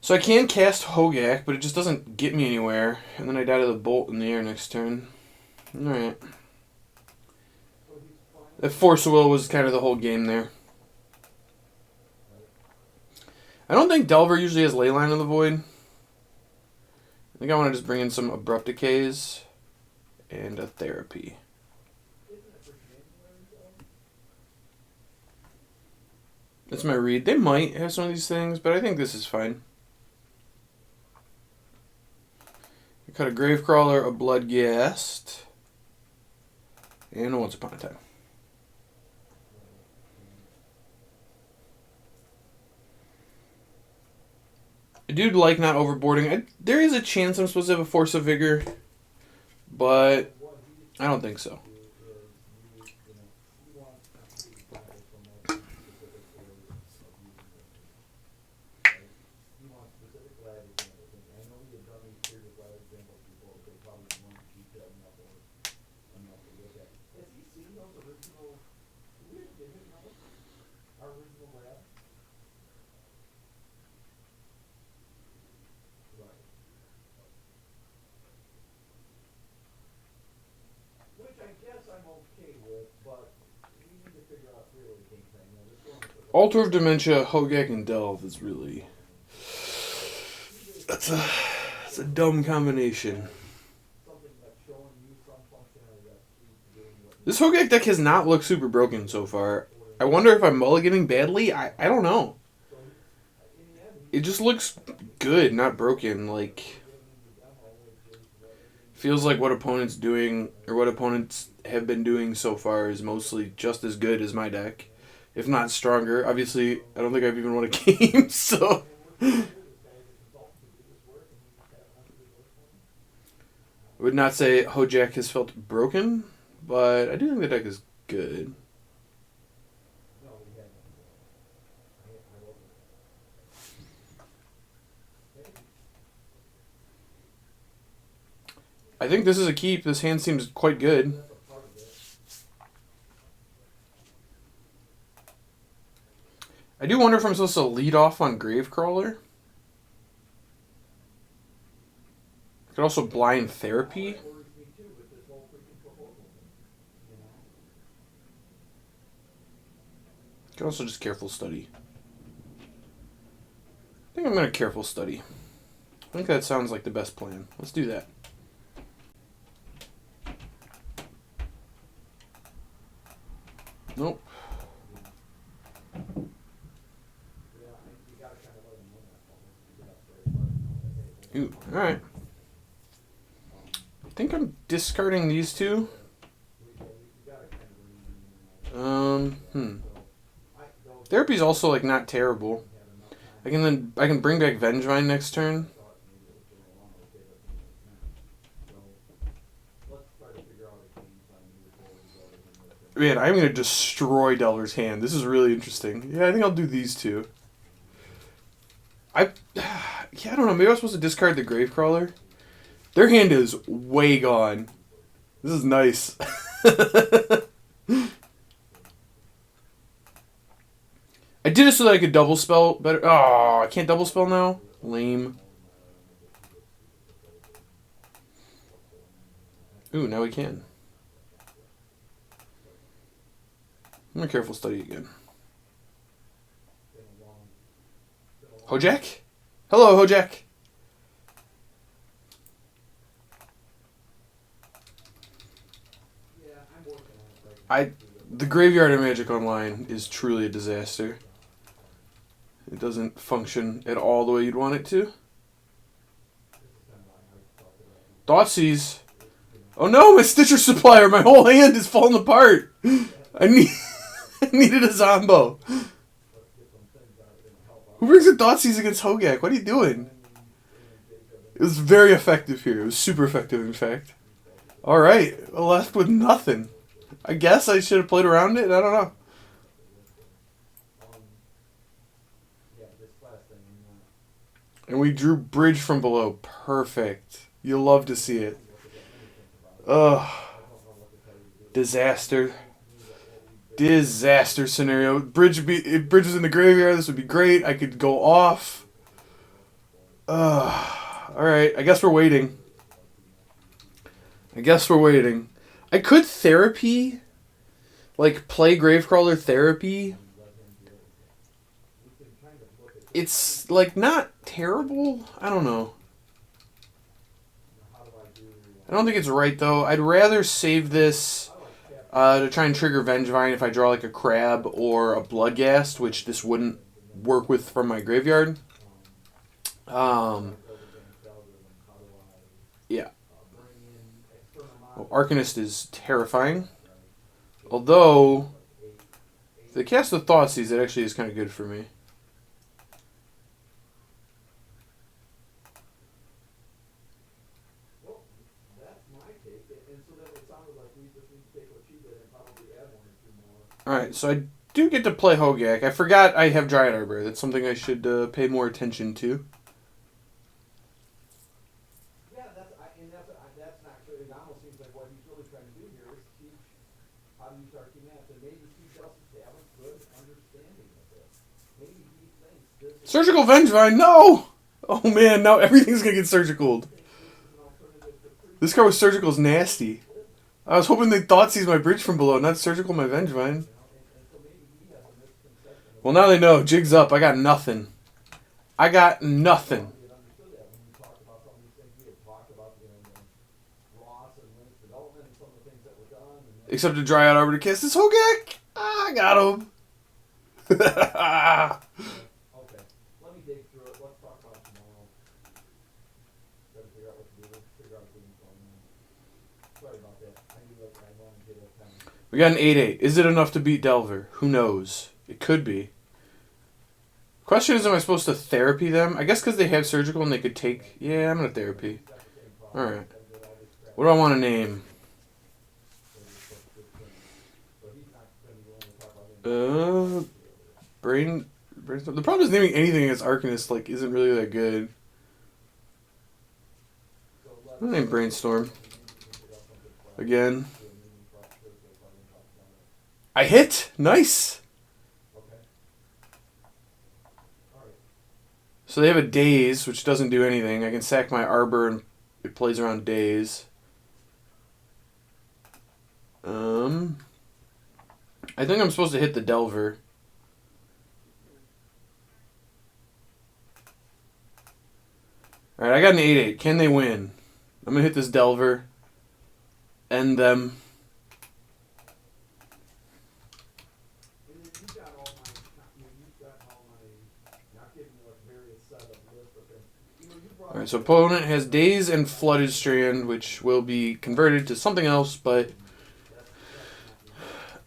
So I can cast Hogaak, but it just doesn't get me anywhere. And then I die to the Bolt in the air next turn. Alright. That Force of Will was kind of the whole game there. I don't think Delver usually has Leyline of the Void. I think I want to just bring in some Abrupt Decays and a Therapy. That's my read. They might have some of these things, but I think this is fine. I cut a Gravecrawler, a Bloodghast, and a Once Upon a Time. I do like not overboarding. There is a chance I'm supposed to have a Force of Vigor, but I don't think so. Altar of Dementia, Hogaak, and Delve is really... That's a dumb combination. This Hogaak deck has not looked super broken so far. I wonder if I'm mulliganing badly? I don't know. It just looks good, not broken. Like, feels like what opponents doing, or what opponents have been doing so far is mostly just as good as my deck. If not stronger. Obviously, I don't think I've even won a game, so... I would not say Hogaak has felt broken, but I do think the deck is good. I think this is a keep. This hand seems quite good. I do wonder if I'm supposed to lead off on Gravecrawler. I could also Blind Therapy. I could also just Careful Study. I think I'm going to Careful Study. I think that sounds like the best plan. Let's do that. Nope. Ooh, alright. I think I'm discarding these two. Therapy's also like not terrible. I can bring back Vengevine next turn. Man, I'm gonna destroy Delver's hand. This is really interesting. Yeah, I think I'll do these two. I don't know. Maybe I was supposed to discard the Gravecrawler. Their hand is way gone. This is nice. I did it so that I could double spell better. Oh, I can't double spell now? Lame. Ooh, now we can. I'm a careful study again. Hogaak? Hello, Hogaak. The Graveyard of Magic Online is truly a disaster. It doesn't function at all the way you'd want it to. Thoughtseize. Oh no, my Stitcher Supplier! My whole hand is falling apart! I needed a Zombo. Who brings a Thoughtseize against Hogaak? What are you doing? It was very effective here. It was super effective, in fact. Alright, left with nothing. I guess I should have played around it. I don't know. And we drew Bridge from Below. Perfect. You'll love to see it. Ugh. Disaster. Disaster scenario. If Bridge was in the graveyard, this would be great. I could go off. Alright, I guess we're waiting. I could Therapy. Like, play Gravecrawler Therapy. It's, like, not terrible. I don't know. I don't think it's right, though. I'd rather save this to try and trigger Vengevine if I draw, like, a Crab or a Bloodghast, which this wouldn't work with from my graveyard. Yeah. Well, Arcanist is terrifying. Although, if they cast the Thoughtseize, it actually is kind of good for me. Alright, so I do get to play Hogaak. I forgot I have Dryad Arbor. That's something I should pay more attention to. Yeah, that's not true. It almost seems like what he's really trying to do here is teach how to use Arcanist, and maybe he doesn't have a good understanding of this. Maybe he thinks this is... Surgical Vengevine, no! Oh man, now everything's gonna get surgicaled. This card with surgical is nasty. I was hoping they Thoughtseize my Bridge from Below, not surgical my Vengevine. Well, now they know. Jig's up. I got nothing. Except to Dryad Arbor to cast this Hogaak. I got him. Okay, let me dig through it. Let's talk about it tomorrow. Try to figure out what to do. Figure out what to do. Sorry about that. I want to get a time. We got an 8-8. Is it enough to beat Delver? Who knows? It could be. Question is, am I supposed to Therapy them? I guess because they have surgical and they could take... Yeah, I'm going to Therapy. Alright. What do I want to name? Brainstorm. The problem is naming anything against Arcanist, like, isn't really that good. I'm going to name Brainstorm. Again. I hit! Nice! So they have a Daze, which doesn't do anything. I can sack my Arbor and it plays around Daze. I think I'm supposed to hit the Delver. Alright, I got an 8-8. Can they win? I'm going to hit this Delver. End them. Alright, so opponent has Daze and Flooded Strand, which will be converted to something else, but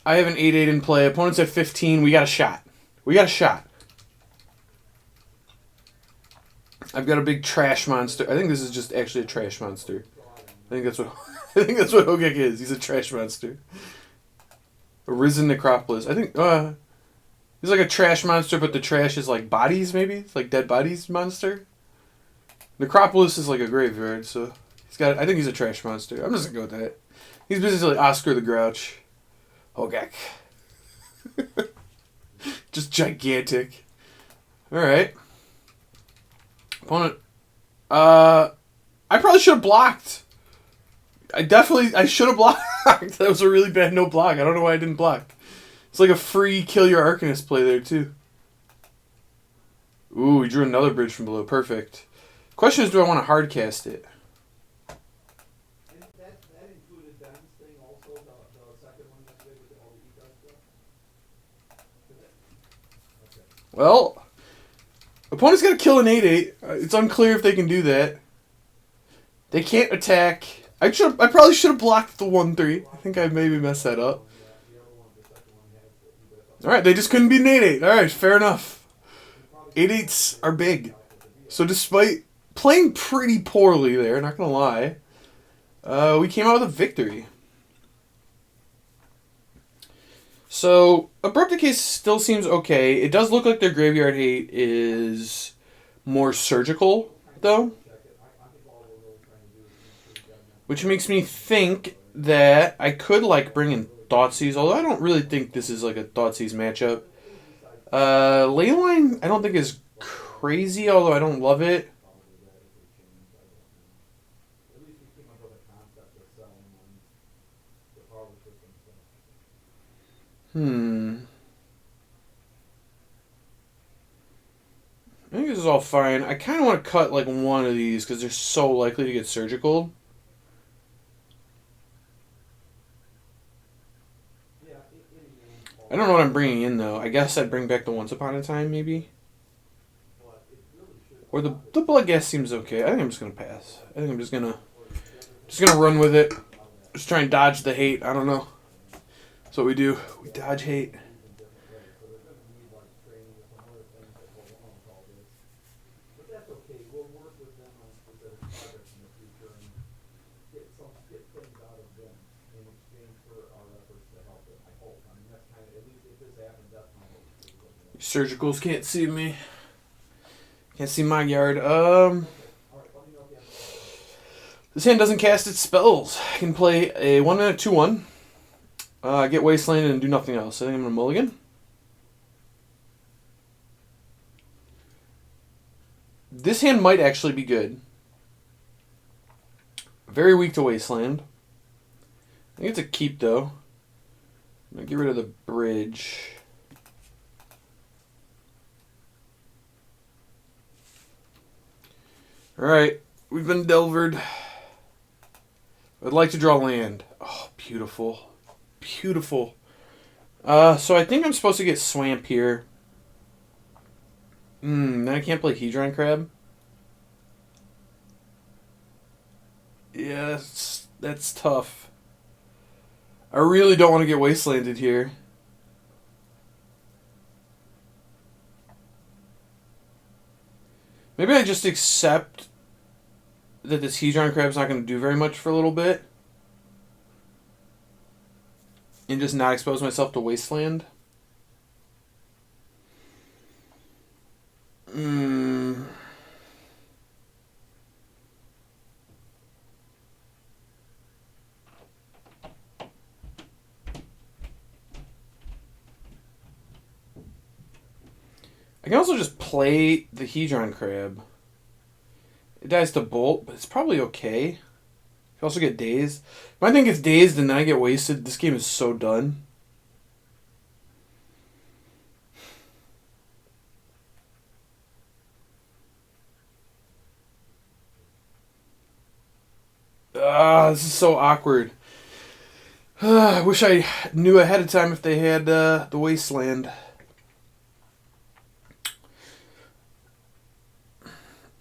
I have an 8/8 in play. Opponent's at 15. We got a shot. We got a shot. I've got a big trash monster. I think this is just actually a trash monster. I think that's what Hogaak is. He's a trash monster. A risen necropolis. I think he's like a trash monster, but the trash is like bodies, maybe? It's like dead bodies monster. Necropolis is like a graveyard, so I think he's a trash monster. I'm just gonna go with that. He's basically Oscar the Grouch. Hogaak. Just gigantic. Alright. Opponent. I probably should have blocked. I should have blocked. That was a really bad no block. I don't know why I didn't block. It's like a free kill your Arcanist play there, too. Ooh, he drew another bridge from below. Perfect. Question is, do I want to hard cast it? That included Ben's thing also, the second one yesterday with all the econ stuff? Okay. Well, opponent's got to kill an 8/8. It's unclear if they can do that. They can't attack. I probably should have blocked the 1/3. I think I maybe messed that up. Alright, they just couldn't beat an 8/8. Alright, fair enough. 8/8s are big. So despite playing pretty poorly there, not gonna lie, we came out with a victory. So, Abrupt Decay still seems okay. It does look like their Graveyard Hate is more surgical, though. Which makes me think that I could bring in Thoughtseize, although I don't really think this is like a Thoughtseize matchup. Leyline I don't think is crazy, although I don't love it. I think this is all fine. I kind of want to cut one of these because they're so likely to get surgical. I don't know what I'm bringing in, though. I guess I'd bring back the Once Upon a Time, maybe. Or the Blood Gas seems okay. I think I'm just going to pass. I think I'm just going to run with it. Just try and dodge the hate. I don't know. That's what we do. We dodge hate. Surgicals can't see me. Can't see my yard. This hand doesn't cast its spells. I can play a 1-mana 2/1. Get Wasteland and do nothing else. I think I'm going to mulligan. This hand might actually be good. Very weak to Wasteland. I think it's a keep, though. I'm going to get rid of the bridge. Alright, we've been Delvered. I'd like to draw land. Oh, beautiful. Beautiful. So I think I'm supposed to get Swamp here. Then I can't play Hedron Crab. Yeah, that's tough. I really don't want to get Wastelanded here. Maybe I just accept that this Hedron Crab's not going to do very much for a little bit. And just not expose myself to Wasteland. I can also just play the Hedron Crab. It dies to Bolt, but it's probably okay. You also get Dazed. If I think it's Dazed and then I get wasted, this game is so done. This is so awkward. I wish I knew ahead of time if they had the Wasteland.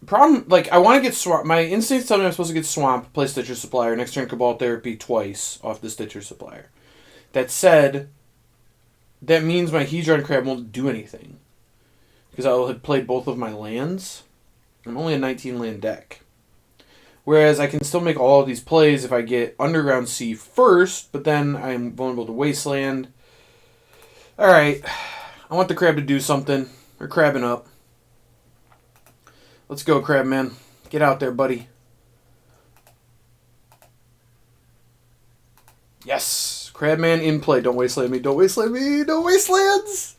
Problem, like, I want to get Swamp. My instincts tell me I'm supposed to get Swamp, play Stitcher Supplier, next turn Cabal Therapy twice off the Stitcher Supplier. That said, that means my Hedron Crab won't do anything. Because I will have played both of my lands. I'm only a 19 land deck. Whereas I can still make all of these plays if I get Underground Sea first, but then I'm vulnerable to Wasteland. Alright, I want the crab to do something. We're crabbing up. Let's go, Crabman. Get out there, buddy. Yes! Crabman in play. Don't wasteland me. Don't wasteland me. No wastelands!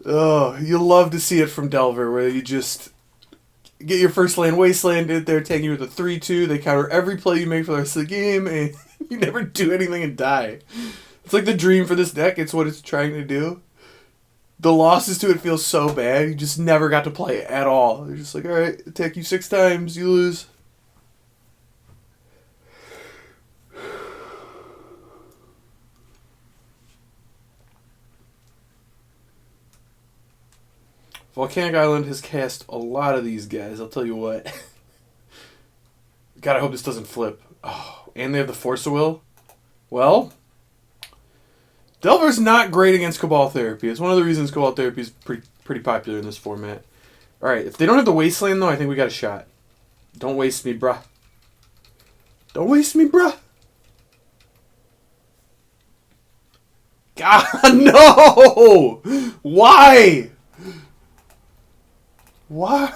Oh, you'll love to see it from Delver, where you just get your first land wastelanded. They're taking you with a 3-2. They counter every play you make for the rest of the game, and you never do anything and die. It's like the dream for this deck. It's what it's trying to do. The losses to it feel so bad. You just never got to play it at all. You're just like, alright, attack you 6 times, you lose. Volcanic Island has cast a lot of these guys, I'll tell you what. God, I hope this doesn't flip. Oh, and they have the Force of Will? Well, Delver's not great against Cabal Therapy. It's one of the reasons Cabal Therapy is pretty popular in this format. Alright, if they don't have the Wasteland, though, I think we got a shot. Don't waste me, bruh. Don't waste me, bruh. God, no! Why? Why?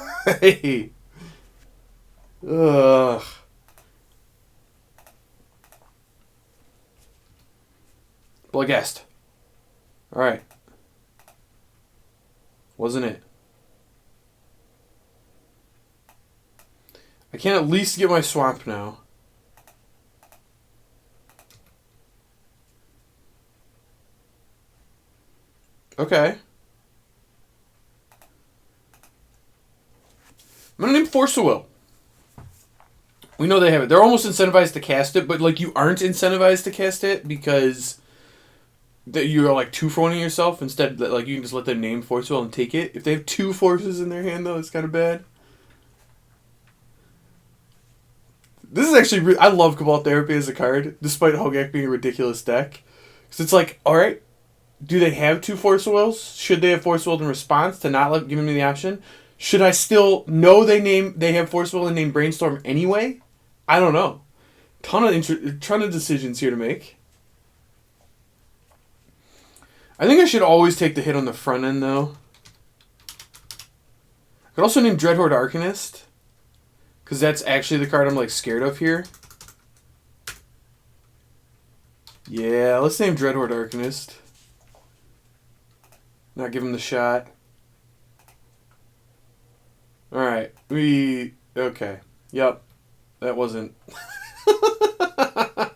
Ugh. Bloodghast. Alright. Wasn't it? I can at least get my swamp now. Okay. I'm gonna name Force of Will. We know they have it. They're almost incentivized to cast it, but like you aren't incentivized to cast it because that you're like 2-for-1ing yourself. Instead, like you can just let them name Force of Will and take it. If they have 2 forces in their hand, though, it's kind of bad. This is actually I love Cabal Therapy as a card, despite Hogaak being a ridiculous deck. Because it's like, all right, do they have 2 Force of Wills? Should they have Force of Will in response to not giving me the option? Should I still know they have Force of Will and name Brainstorm anyway? I don't know. Ton of decisions here to make. I think I should always take the hit on the front end, though. I could also name Dreadhorde Arcanist, because that's actually the card I'm like scared of here. Yeah, let's name Dreadhorde Arcanist. Not give him the shot. Alright, okay. Yep. That wasn't... that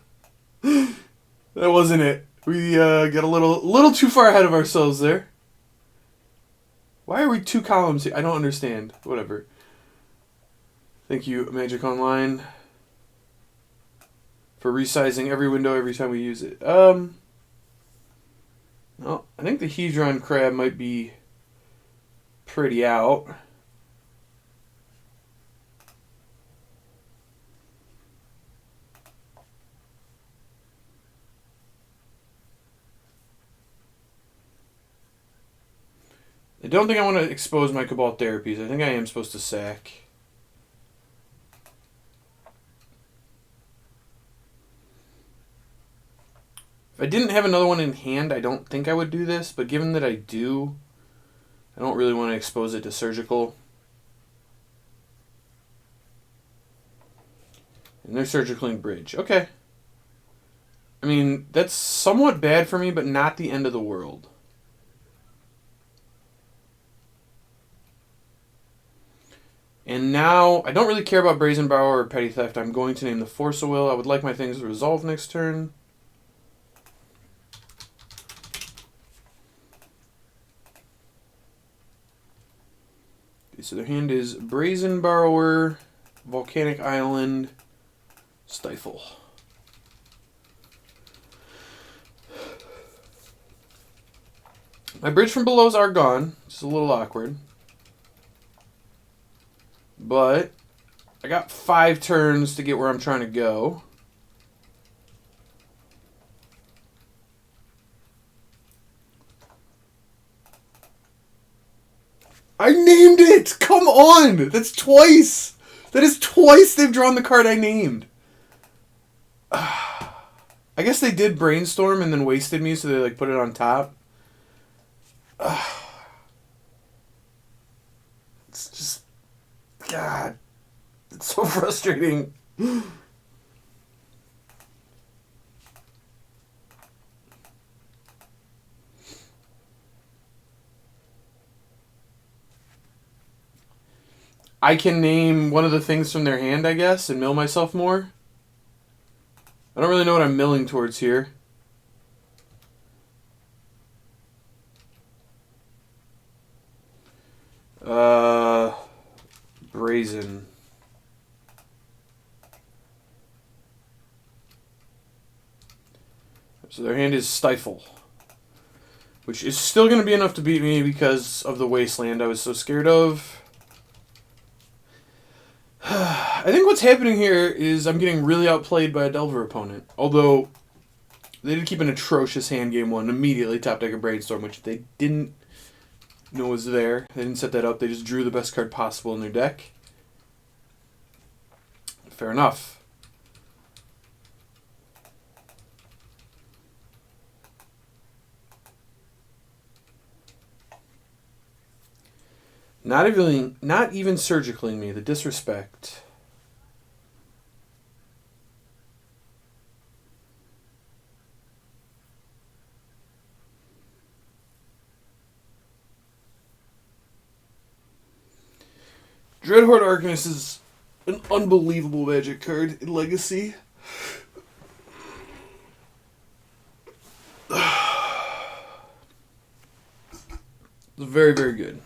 wasn't it. We got a little too far ahead of ourselves there. Why are we 2 columns here? I don't understand. Whatever. Thank you, Magic Online, for resizing every window every time we use it. No, I think the Hedron Crab might be pretty out. I don't think I want to expose my Cabal Therapies. I think I am supposed to sack. If I didn't have another one in hand, I don't think I would do this, but given that I do, I don't really want to expose it to Surgical. And they're Surgicaling Bridge. Okay. I mean, that's somewhat bad for me, but not the end of the world. And now, I don't really care about Brazen Borrower or Petty Theft. I'm going to name the Force of Will. I would like my things to resolve next turn. Okay, so their hand is Brazen Borrower, Volcanic Island, Stifle. My bridge from belows are gone. It's a little awkward. But I got 5 turns to get where I'm trying to go. I named it! Come on! That's twice! That is twice they've drawn the card I named. I guess they did brainstorm and then wasted me, so they like put it on top. It's just... God. It's so frustrating. I can name one of the things from their hand, I guess, and mill myself more. I don't really know what I'm milling towards here. Brazen. So their hand is Stifle, which is still going to be enough to beat me because of the Wasteland I was so scared of. I think what's happening here is I'm getting really outplayed by a Delver opponent. Although, they did keep an atrocious hand game one, immediately top deck a Brainstorm, which they didn't know was there. They didn't set that up. They just drew the best card possible in their deck. Fair enough. Not even surgically me, the disrespect. Dreadhorde Arcanist is an unbelievable Magic card in Legacy. It's very, very good.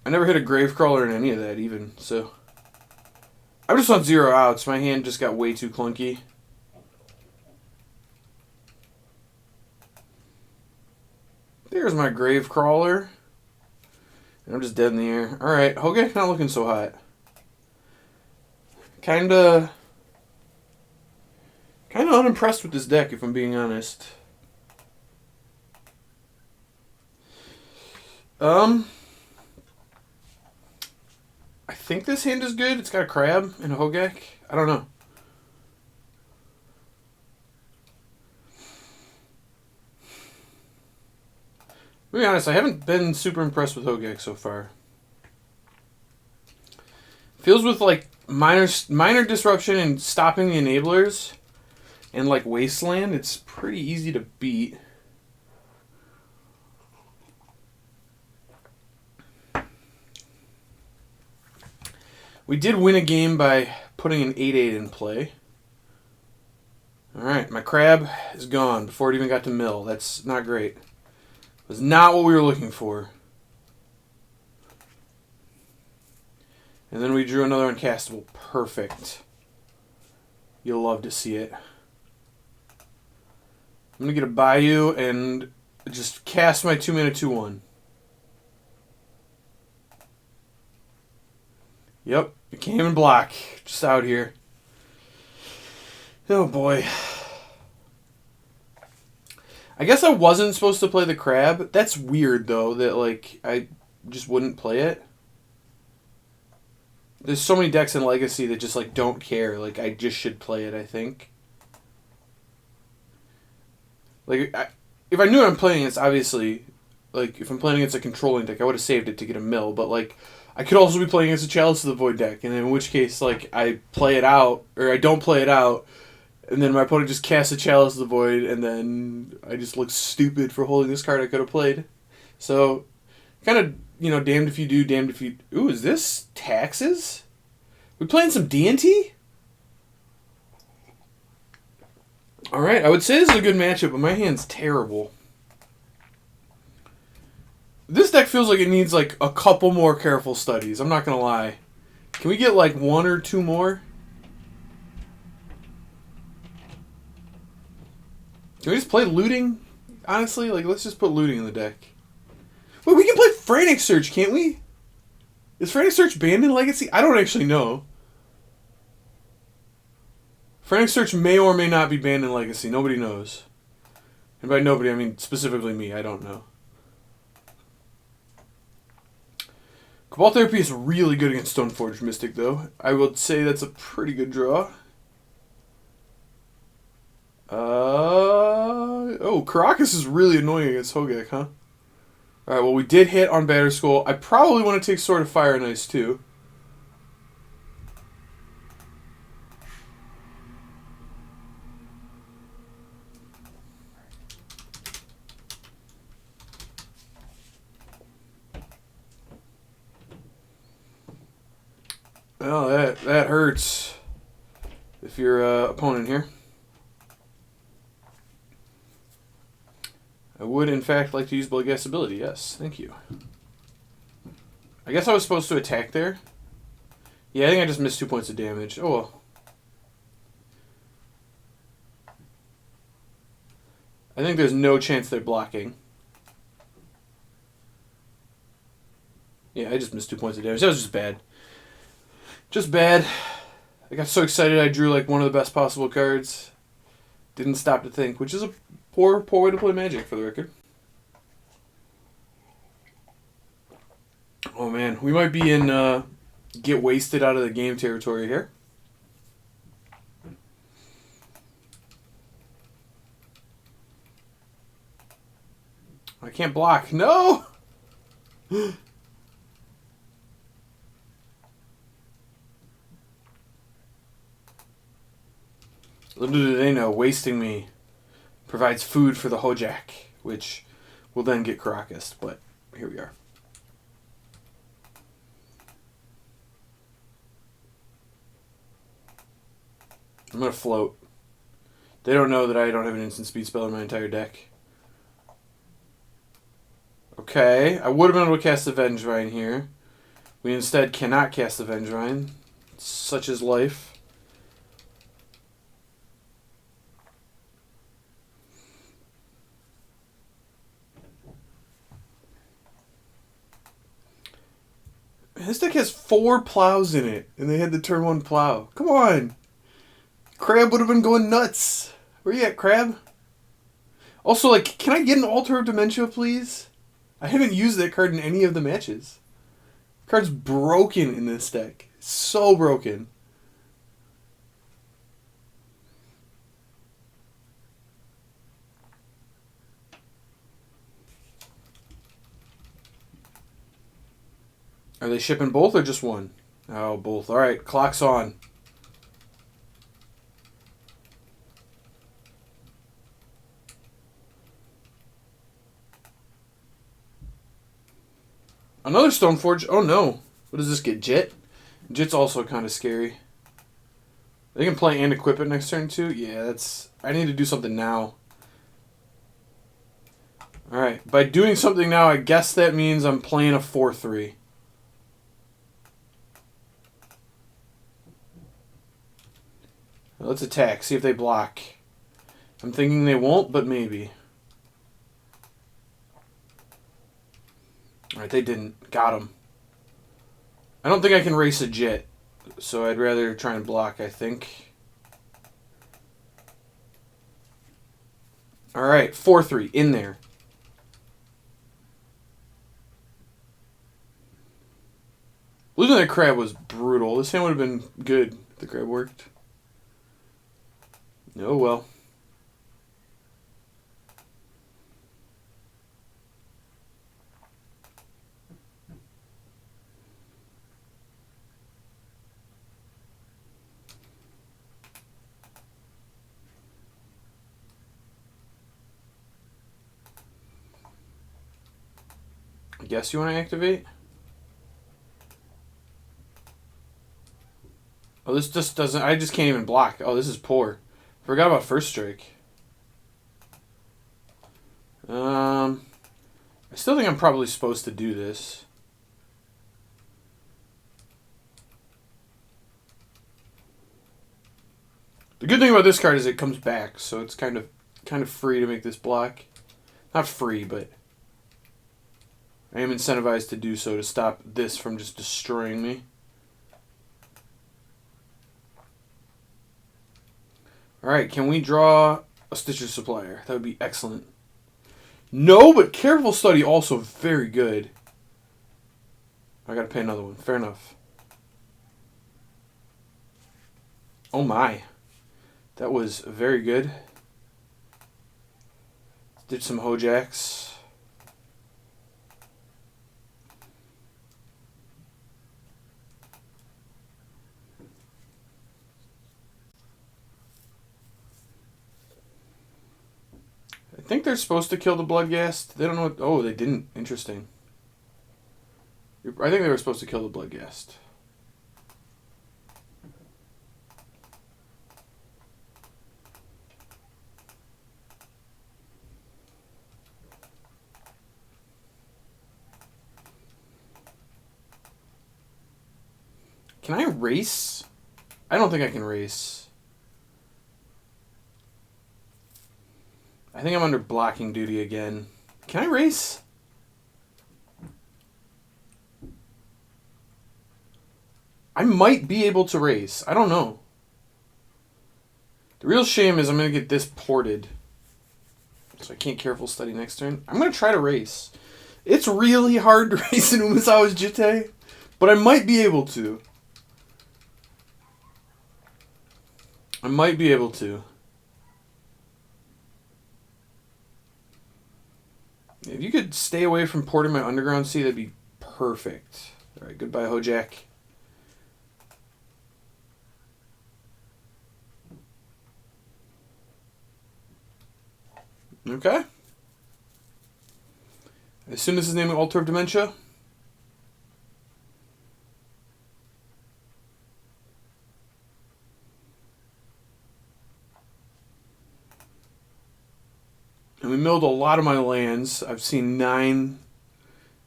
I never hit a Gravecrawler in any of that even, so... I just want 0 outs. My hand just got way too clunky. There's my Gravecrawler. And I'm just dead in the air. Alright, Hogaak not looking so hot. Kinda unimpressed with this deck, if I'm being honest. I think this hand is good. It's got a crab and a Hogaak. I don't know. To be honest, I haven't been super impressed with Hogaak so far. Feels with like minor disruption and stopping the enablers and like Wasteland, it's pretty easy to beat. We did win a game by putting an 8/8 in play. Alright, my crab is gone before it even got to mill. That's not great. It was not what we were looking for. And then we drew another uncastable. Perfect. You'll love to see it. I'm going to get a Bayou and just cast my 2-mana 2/1. Yep, it came in black. Just out here. Oh boy. I guess I wasn't supposed to play the crab. That's weird though, that like I just wouldn't play it. There's so many decks in Legacy that just like don't care. Like I just should play it, I think. Like if I knew what I'm playing against, obviously, like if I'm playing against a controlling deck, I would have saved it to get a mill, but like I could also be playing against a Chalice of the Void deck, and in which case, like, I play it out, or I don't play it out, and then my opponent just casts a Chalice of the Void, and then I just look stupid for holding this card I could have played. So, kind of, you know, damned if you do, damned if you... Ooh, is this Taxes? We playing some D&T? Alright, I would say this is a good matchup, but my hand's terrible. This deck feels like it needs, like, a couple more careful studies. I'm not going to lie. Can we get, like, 1 or 2 more? Can we just play looting? Honestly, like, let's just put looting in the deck. Wait, we can play Frantic Search, can't we? Is Frantic Search banned in Legacy? I don't actually know. Frantic Search may or may not be banned in Legacy. Nobody knows. And by nobody, I mean specifically me. I don't know. Cabal Therapy is really good against Stoneforge Mystic, though. I would say that's a pretty good draw. Oh, Caracas is really annoying against Hogaak, huh? Alright, well, we did hit on Batter Skull. I probably want to take Sword of Fire and Ice, too. Well, that hurts if you're opponent here. I would, in fact, like to use Bloodghast ability. Yes, thank you. I guess I was supposed to attack there. Yeah, I think I just missed 2 points of damage. Oh, well. I think there's no chance they're blocking. Yeah, I just missed 2 points of damage. That was just bad. Just bad. I got so excited I drew like one of the best possible cards. Didn't stop to think, which is a poor way to play Magic, for the record. Oh man, we might be in get wasted out of the game territory here. I can't block. No! Little do they know, wasting me provides food for the Hogaak, which will then get Caracas, but here we are. I'm going to float. They don't know that I don't have an instant speed spell in my entire deck. Okay, I would have been able to cast the Vengevine here. We instead cannot cast the Vengevine. Such is life. This deck has 4 plows in it, and they had the turn 1 plow. Come on! Crab would have been going nuts. Where you at, Crab? Also, like, can I get an Altar of Dementia, please? I haven't used that card in any of the matches. The card's broken in this deck. So broken. Are they shipping both or just one? Oh, both. Alright, clock's on. Another Stoneforge? Oh no. What does this get? Jit? Jit's also kind of scary. They can play and equip it next turn too? Yeah, that's... I need to do something now. Alright, by doing something now, I guess that means I'm playing a 4-3. Let's attack, see if they block. I'm thinking they won't, but maybe. Alright, they didn't. Got him. I don't think I can race a Jit, so I'd rather try and block, I think. Alright, 4-3, in there. Losing that crab was brutal. This hand would have been good if the crab worked. Oh well. I guess you want to activate? Oh, this just doesn't... I just can't even block. Oh, this is poor. Forgot about First Strike. I still think I'm probably supposed to do this. The good thing about this card is it comes back, so it's kind of kind of free to make this block. Not free, but I am incentivized to do so to stop this from just destroying me. Alright, can we draw a Stitcher Supplier? That would be excellent. No, but Careful Study also very good. I gotta pay another one. Fair enough. Oh my. That was very good. Did some Hogaaks. I think they're supposed to kill the Bloodghast. They don't know what... Oh, they didn't. Interesting. I think they were supposed to kill the Bloodghast. Can I race? I don't think I can race. I think I'm under blocking duty again. Can I race? I might be able to race. I don't know. The real shame is I'm going to get this ported. So I can't Careful Study next turn. I'm going to try to race. It's really hard to race in Umezawa's Jitte, but I might be able to. I might be able to. If you could stay away from porting my Underground Sea, that'd be perfect. Alright, goodbye, Hogaak. Okay. I assume this is naming Altar of Dementia. And we milled a lot of my lands. I've seen 9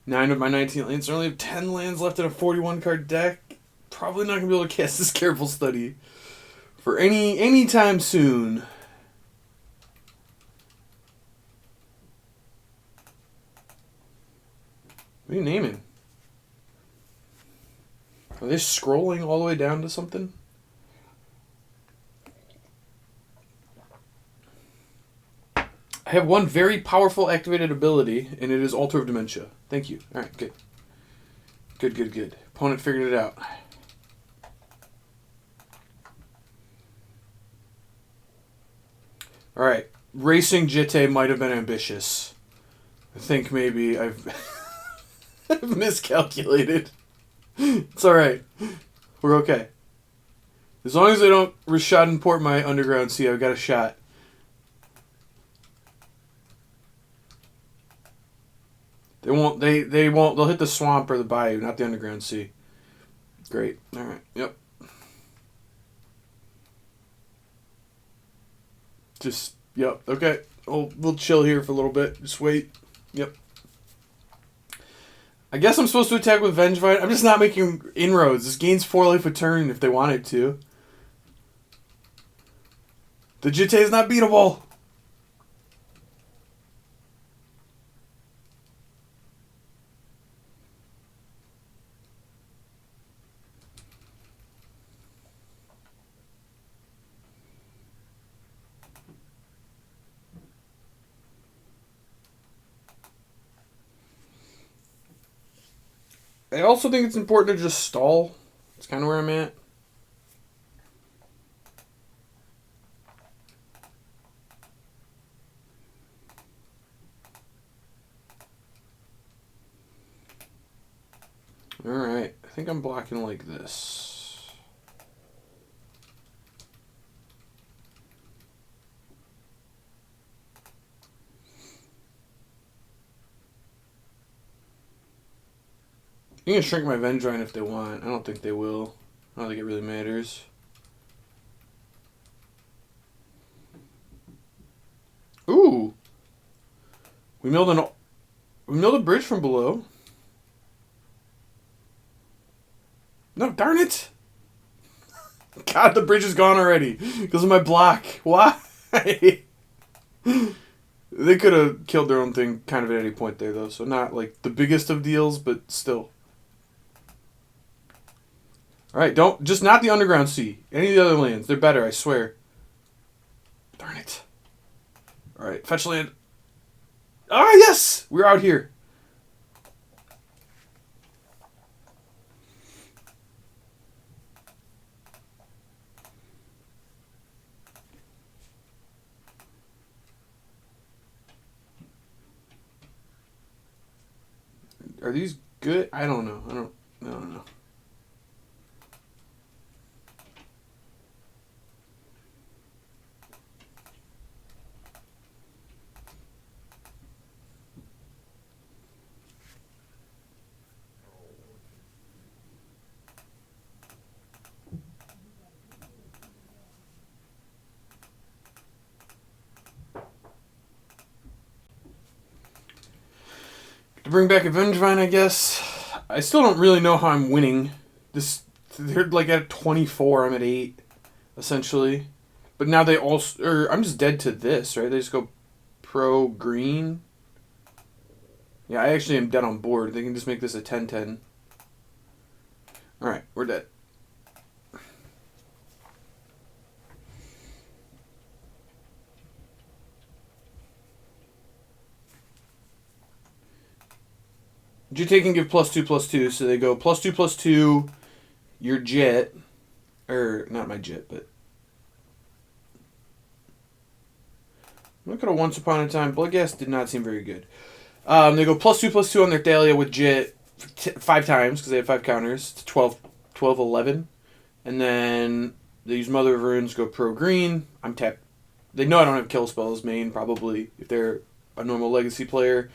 of my 19 lands. I only have 10 lands left in a 41 card deck. Probably not going to be able to cast this Careful Study for any time soon. What are you naming? Are they scrolling all the way down to something? I have one very powerful activated ability, and it is Altar of Dementia. Thank you. Alright, good. Good. Opponent figured it out. Alright. Racing Jitte might have been ambitious. I think maybe I've miscalculated. It's alright. We're okay. As long as I don't Rashad and port my Underground Sea, I've got a shot. They won't. They'll hit the swamp or the bayou, not the Underground Sea. Great. All right. Yep. Yep. Okay. We'll chill here for a little bit. Just wait. Yep. I guess I'm supposed to attack with Vengevine. I'm just not making inroads. This gains 4 life a turn if they wanted to. The Jitte is not beatable. I also think it's important to just stall. It's kind of where I'm at. Alright, I think I'm blocking like this. You can shrink my Vengevine if they want. I don't think they will. I don't think it really matters. Ooh! We milled a bridge from below. No, darn it! God, the bridge is gone already because of my block. Why? They could have killed their own thing kind of at any point there, though. So not like the biggest of deals, but still. All right, don't just not the underground sea. Any of the other lands, they're better. I swear. Darn it! All right, fetch land. Ah, yes, we're out here. Are these good? I don't know. I don't know. To bring back Avengevine, I guess. I still don't really know how I'm winning. They're like at 24. I'm at 8, essentially. But now they also, or I'm just dead to this, right? They just go pro green. Yeah, I actually am dead on board. They can just make this a 10-10. All right, we're dead. Jite can give +2/+2, so they go +2/+2. Your Jet, or not my Jet, but look at a Once Upon a Time. Bloodghast did not seem very good. They go +2/+2 on their Thalia with Jit 5 times because they have 5 counters. It's 12, 11. And then they use Mother of Runes, go pro green. I'm tapped. They know I don't have kill spells main, probably, if they're a normal legacy player.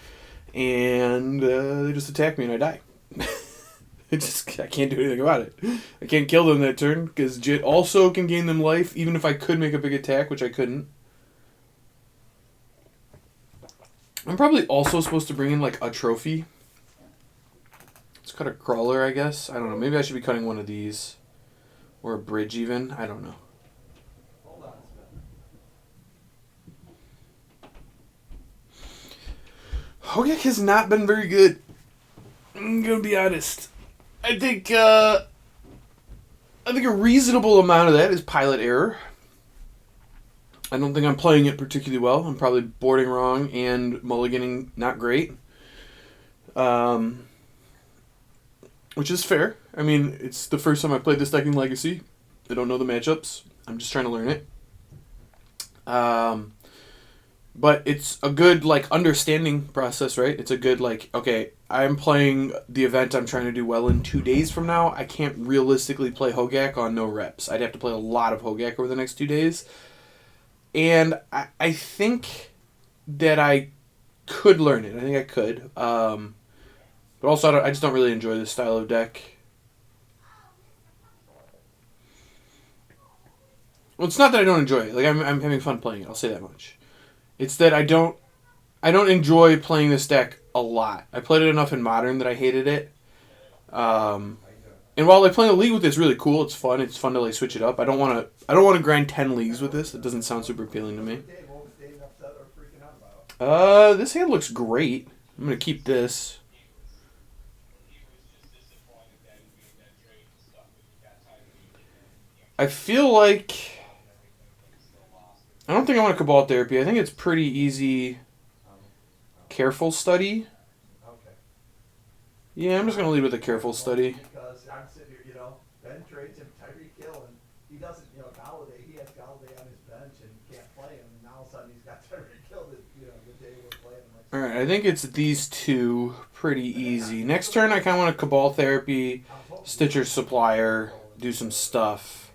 And they just attack me and I die. I can't do anything about it. I can't kill them that turn because Jit also can gain them life, even if I could make a big attack, which I couldn't. I'm probably also supposed to bring in like a trophy. Let's cut a crawler, I guess. I don't know. Maybe I should be cutting one of these. Or a bridge even. I don't know. Hold on, Sven. Hogaak has not been very good. I'm gonna be honest. I think a reasonable amount of that is pilot error. I don't think I'm playing it particularly well. I'm probably boarding wrong and mulliganing not great. Which is fair. I mean, it's the first time I played this deck in Legacy. I don't know the matchups. I'm just trying to learn it. But it's a good, like, understanding process, right? It's a good, like, okay, I'm playing the event I'm trying to do well in 2 days from now. I can't realistically play Hogaak on no reps. I'd have to play a lot of Hogaak over the next 2 days. And I think that I could learn it. I think I could. But also, I just don't really enjoy this style of deck. Well, it's not that I don't enjoy it. Like, I'm having fun playing it. I'll say that much. It's that I don't enjoy playing this deck a lot. I played it enough in Modern that I hated it. And while like playing a league with this is really cool, it's fun. It's fun to like switch it up. I don't want to grind 10 leagues with this. It doesn't sound super appealing to me. This hand looks great. I'm gonna keep this. I feel like I don't think I want to Cabal Therapy. I think it's pretty easy. Careful Study. Okay. Yeah, I'm just gonna leave with a Careful Study. Because I'm sitting here, Ben trades him Tyreek Hill, and he doesn't, Galladay, he has Galladay on his bench and can't play him, and now all of a sudden he's got Tyreek Hill the day we're playing him. Alright, I think it's these two pretty easy. Next turn, I kind of want to Cabal Therapy, Stitcher Supplier, do some stuff.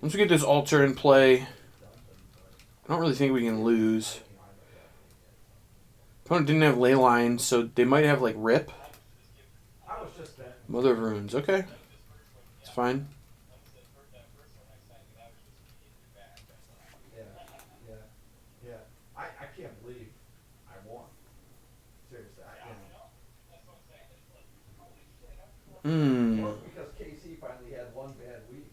Once we get this altar in play, I don't really think we can lose. Opponent didn't have Leyline, so they might have like Rip. Mother of Runes, okay. It's fine. Yeah. I can't believe I won. Seriously, because KC finally had one bad week,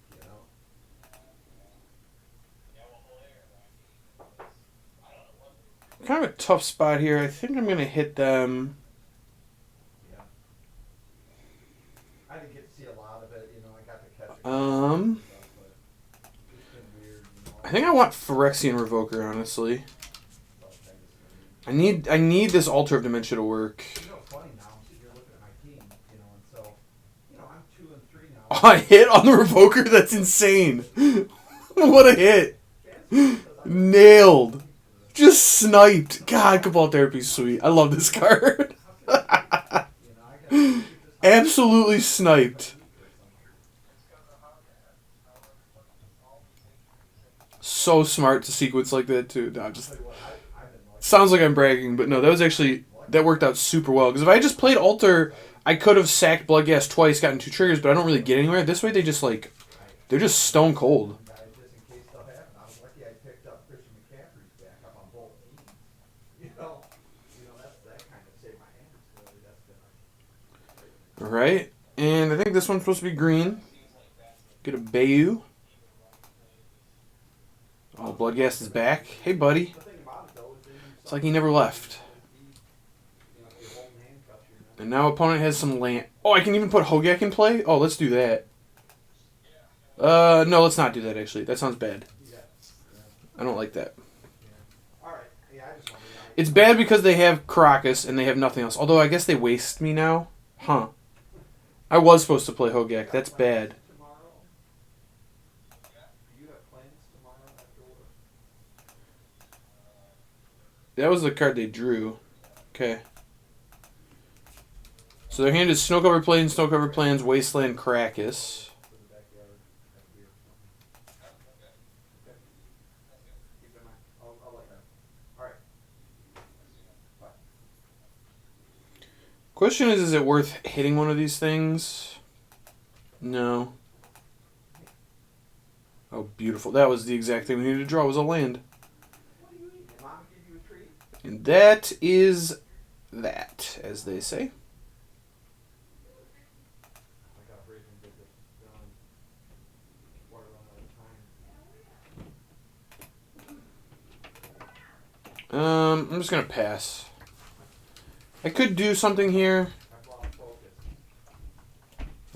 kind of a tough spot here. I think I'm going to hit them. Yeah. I didn't get to see a lot of it, I got to catch it. But it's been weird, I think I want Phyrexian Revoker, honestly. I need this Altar of Dementia to work. It's funny now. I'm sitting here looking at my team, and so, I'm 2-3 now. Oh, I hit on the Revoker? That's insane. What a hit. Nailed. Just sniped. God, Cabal Therapy's sweet. I love this card. Absolutely sniped. So smart to sequence like that, too. No, just sounds like I'm bragging, but no, that worked out super well. Because if I just played Altar, I could have sacked Bloodghast twice, gotten 2 triggers, but I don't really get anywhere. This way, they're just stone cold. Alright, and I think this one's supposed to be green. Get a Bayu. Oh, Bloodghast is back. Hey, buddy. It's like he never left. And now opponent has some land. Oh, I can even put Hogaak in play? Oh, let's do that. No, let's not do that, actually. That sounds bad. I don't like that. It's bad because they have Caracas and they have nothing else. Although, I guess they waste me now. Huh. I was supposed to play Hogaak. That's bad. That was the card they drew. Okay. So their hand is Snow-Covered Plains, Wasteland, Caracas. Question is it worth hitting one of these things? No. Oh, beautiful. That was the exact thing we needed to draw, was a land. And that is that, as they say. I'm just going to pass. I could do something here.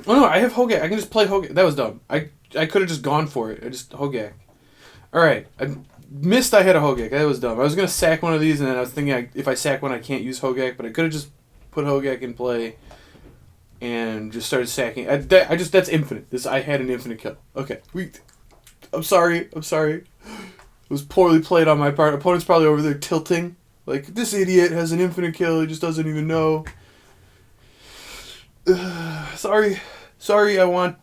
Oh no, I have Hogaak. I can just play Hogaak. That was dumb. I could have just gone for it. I just Hogaak. Alright. I missed I had a Hogaak. That was dumb. I was going to sack one of these, and then I was thinking if I sack one, I can't use Hogaak, but I could have just put Hogaak in play and just started sacking. That's infinite. I had an infinite kill. Okay. I'm sorry. It was poorly played on my part. Opponent's probably over there tilting. Like, this idiot has an infinite kill. He just doesn't even know. Sorry, I want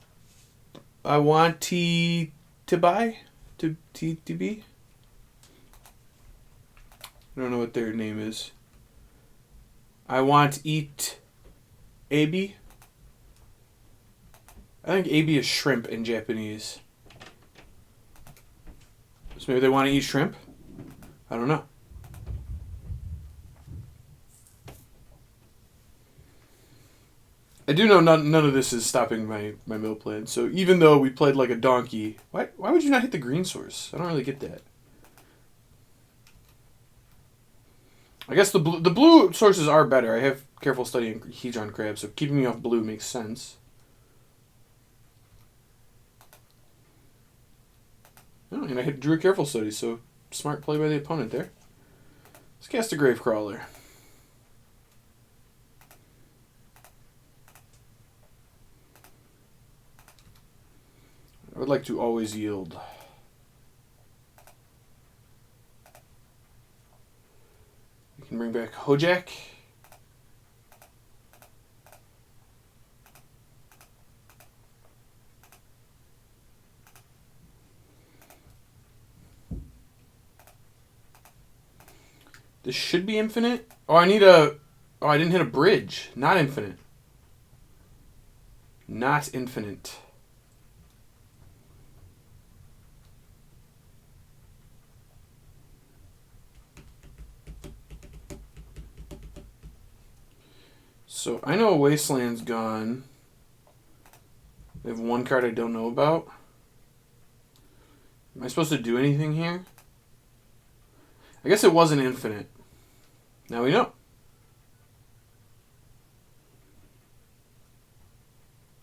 T to buy? To be? I don't know what their name is. I want eat AB? I think AB is shrimp in Japanese. So maybe they want to eat shrimp? I don't know. I do know none of this is stopping my mill plan. So even though we played like a donkey, why would you not hit the green source? I don't really get that. I guess the blue sources are better. I have careful study in Hedron Crab, so keeping me off blue makes sense. Oh, and I drew a careful study, so smart play by the opponent there. Let's cast a Gravecrawler. I would like to always yield. We can bring back Hogaak. This should be infinite. Oh, I didn't hit a bridge. Not infinite. Not infinite. So I know Wasteland's gone. They have one card I don't know about. Am I supposed to do anything here? I guess it wasn't infinite. Now we know.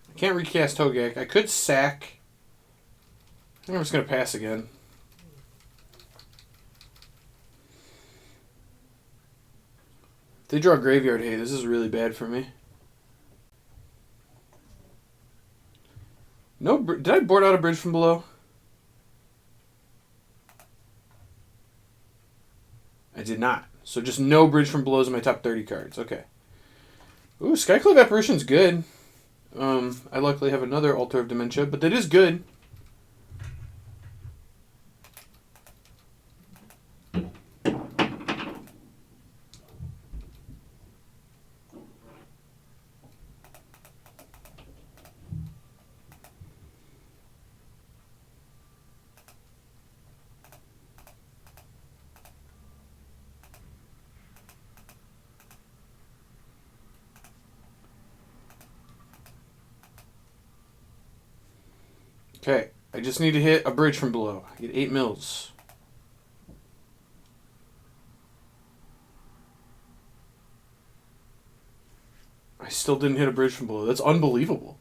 I can't recast Hogaak. I could sack. I think I'm just going to pass again. If they draw Graveyard, hey, this is really bad for me. No, did I board out a bridge from below? I did not. So just no bridge from below is in my top 30 cards. Okay. Ooh, Skyclave Apparition's good. I luckily have another Altar of Dementia, but that is good. Okay, I just need to hit a bridge from below. I get 8 mils. I still didn't hit a bridge from below. That's unbelievable.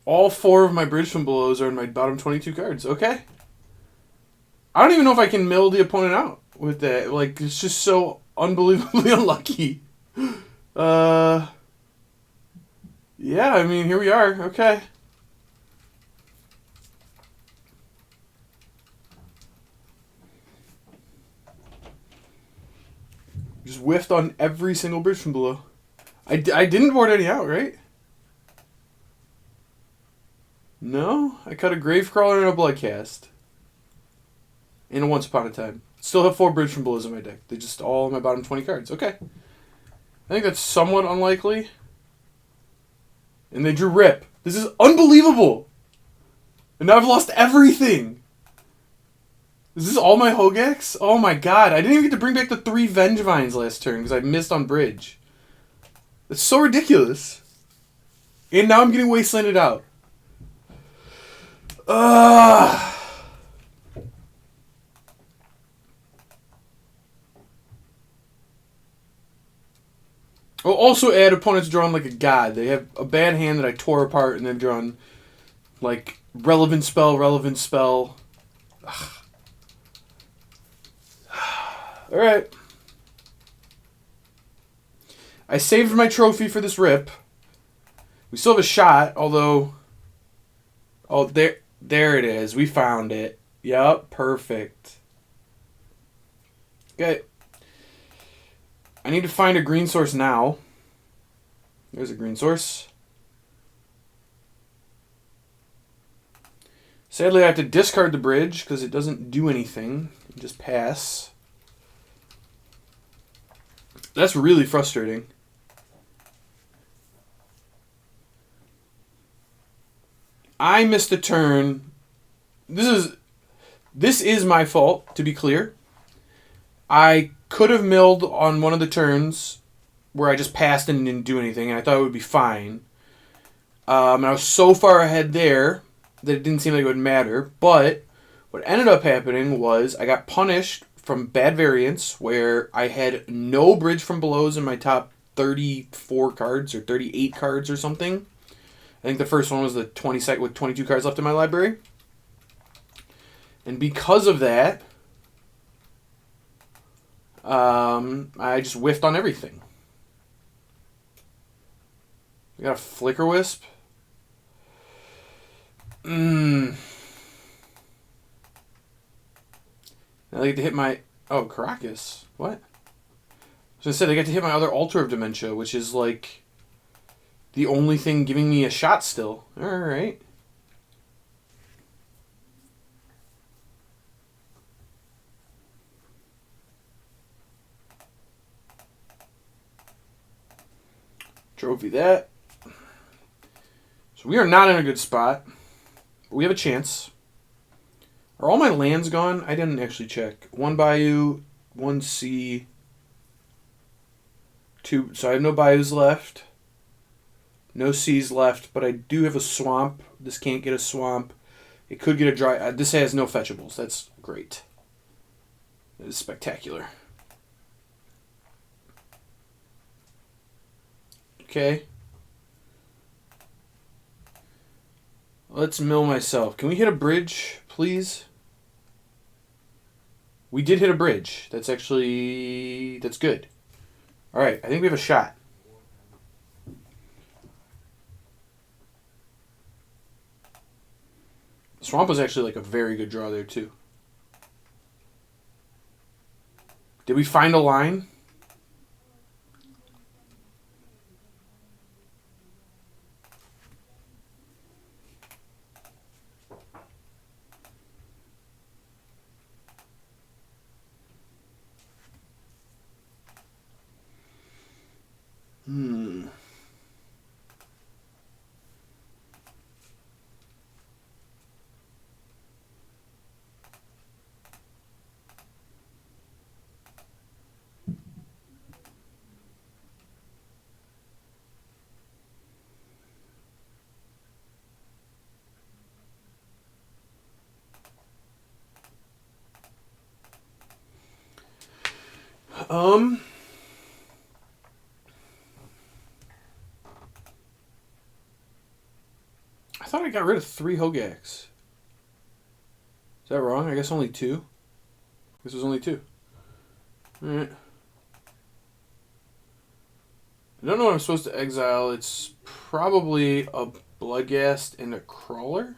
All 4 of my bridge from belows are in my bottom 22 cards. Okay. I don't even know if I can mill the opponent out with that. Like, it's just so unbelievably unlucky. Yeah, I mean, here we are. Okay. Just whiffed on every single bridge from below. I didn't board any out, right? No? I cut a Gravecrawler and a Bloodcast. In a Once Upon a Time. Still have 4 bridge from belows in my deck. They're just all in my bottom 20 cards. Okay. I think that's somewhat unlikely. And they drew Rip. This is unbelievable. And now I've lost everything. Is this all my Hogaaks? Oh my god. I didn't even get to bring back the 3 Vengevines last turn because I missed on bridge. That's so ridiculous. And now I'm getting wastelanded out. I'll also add opponents drawn like a god. They have a bad hand that I tore apart, and they've drawn like relevant spell. Alright. I saved my trophy for this rip. We still have a shot, although... Oh, there it is. We found it. Yup, perfect. Okay. I need to find a green source now. There's a green source. Sadly, I have to discard the bridge because it doesn't do anything. Just pass. That's really frustrating. I missed a turn. This is my fault, to be clear. I could have milled on one of the turns where I just passed and didn't do anything, and I thought it would be fine. And I was so far ahead there that it didn't seem like it would matter. But what ended up happening was I got punished from bad variance, where I had no bridge from belows in my top 34 cards or 38 cards or something. I think the first one was the 22nd with 22 cards left in my library. And because of that, I just whiffed on everything. I got a Flicker Wisp. Now they get to hit my... Oh, Caracas. What? So I said they get to hit my other Altar of Dementia, which is like the only thing giving me a shot still. Alright. Trophy that. So we are not in a good spot. But we have a chance. Are all my lands gone? I didn't actually check. 1 Bayou, 1 Sea, 2. So I have no Bayous left. No Seas left, but I do have a Swamp. This can't get a Swamp. It could get a Dry. This has no fetchables. That's Great. It is spectacular. Okay. Let's mill myself. Can we hit a bridge, please? We did hit a bridge. That's good. All right, I think we have a shot. Swamp was actually like a very good draw there too. Did we find a line? I thought I got rid of 3 Hogaaks. Is that wrong? I guess only 2. This was only 2. Alright. I don't know what I'm supposed to exile. It's probably a Bloodghast and a Crawler.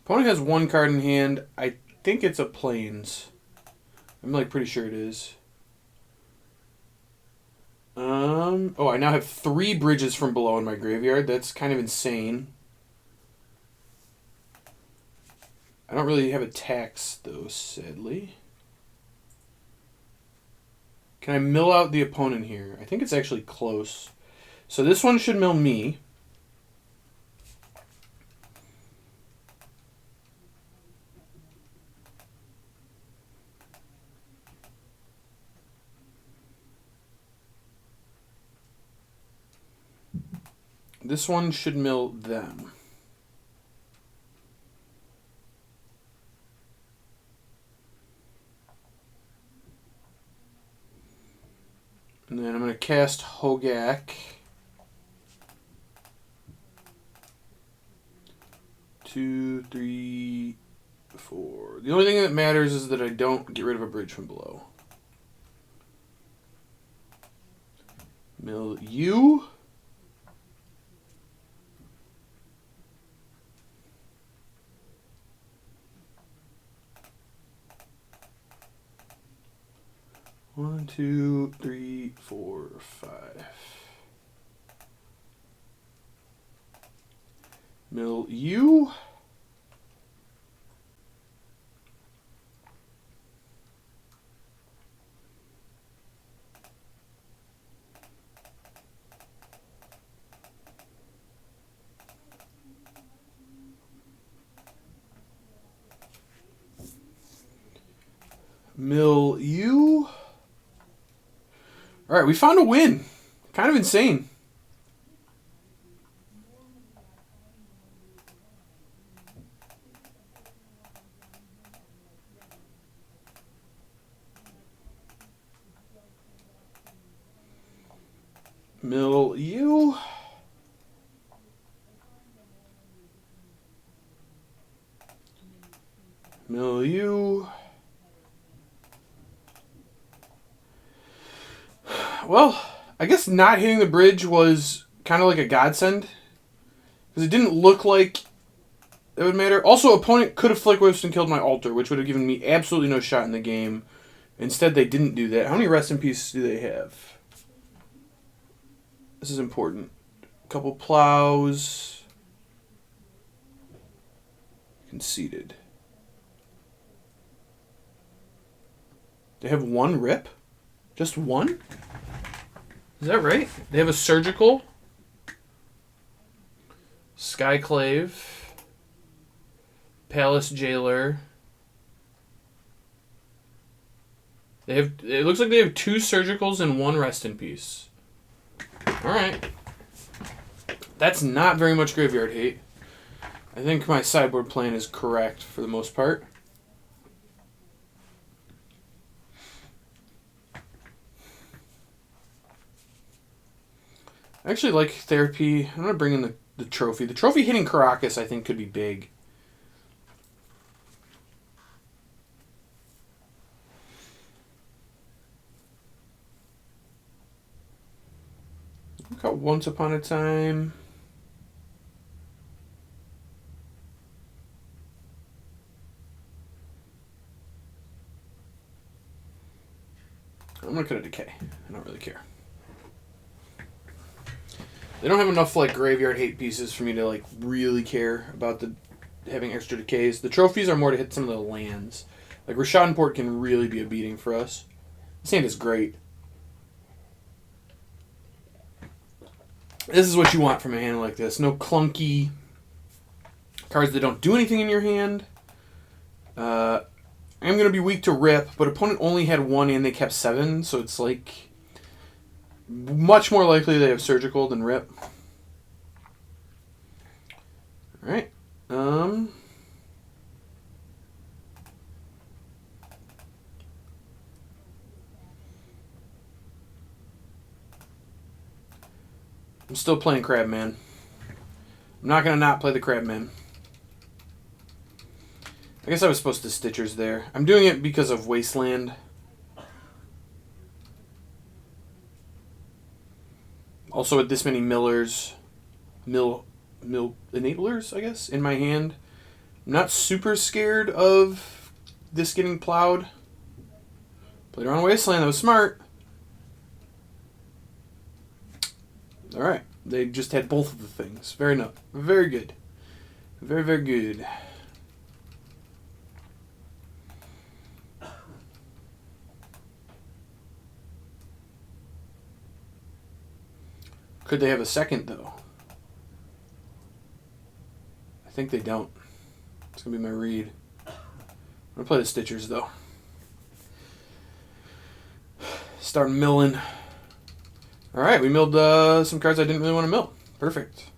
Opponent has 1 card in hand. I think it's a Plains. I'm like pretty sure it is. Oh, I now have 3 bridges from below in my graveyard. That's kind of insane. I don't really have a tax though, sadly. Can I mill out the opponent here? I think it's actually close. So this one should mill me. This one should mill them. And then I'm going to cast Hogaak. 2, 3, 4. The only thing that matters is that I don't get rid of a bridge from below. Mill you. One, 2, 3, 4, 5. Mill you. Mill you. All right, we found a win. Kind of insane. Mill you. Mill you. Well, I guess not hitting the bridge was kind of like a godsend. Because it didn't look like it would matter. Also, opponent could have flick whiffed and killed my altar, which would have given me absolutely no shot in the game. Instead, they didn't do that. How many rest in peace do they have? This is important. A couple plows. Conceded. They have 1 rip? Just 1? Is that right? They have a surgical Skyclave, Palace Jailer. They have. It looks like they have 2 surgicals and 1 rest in peace. All right. That's not very much graveyard hate. I think my sideboard plan is correct for the most part. I actually like Therapy. I'm going to bring in the Trophy. The Trophy hitting Caracas, I think, could be big. Look at Once Upon a Time. I'm not going to Decay. I don't really care. They don't have enough like graveyard hate pieces for me to like really care about the having extra decays. The trophies are more to hit some of the lands. Like Rashad Port can really be a beating for us. This hand is great. This is what you want from a hand like this. No clunky cards that don't do anything in your hand. I'm going to be weak to Rip, but opponent only had 1 and they kept 7, so it's like much more likely they have Surgical than Rip. Alright. I'm still playing Crabman. I'm not going to not play the Crabman. I guess I was supposed to Stitchers there. I'm doing it because of Wasteland. Also with this many Millers, Mill Enablers, I guess, in my hand. I'm not super scared of this getting plowed. Played around Wasteland, that was smart. Alright, they just had both of the things. Very good. Very, very good. Could they have a second, though? I think they don't. It's going to be my read. I'm going to play the Stitchers, though. Start milling. Alright, we milled some cards I didn't really want to mill. Perfect.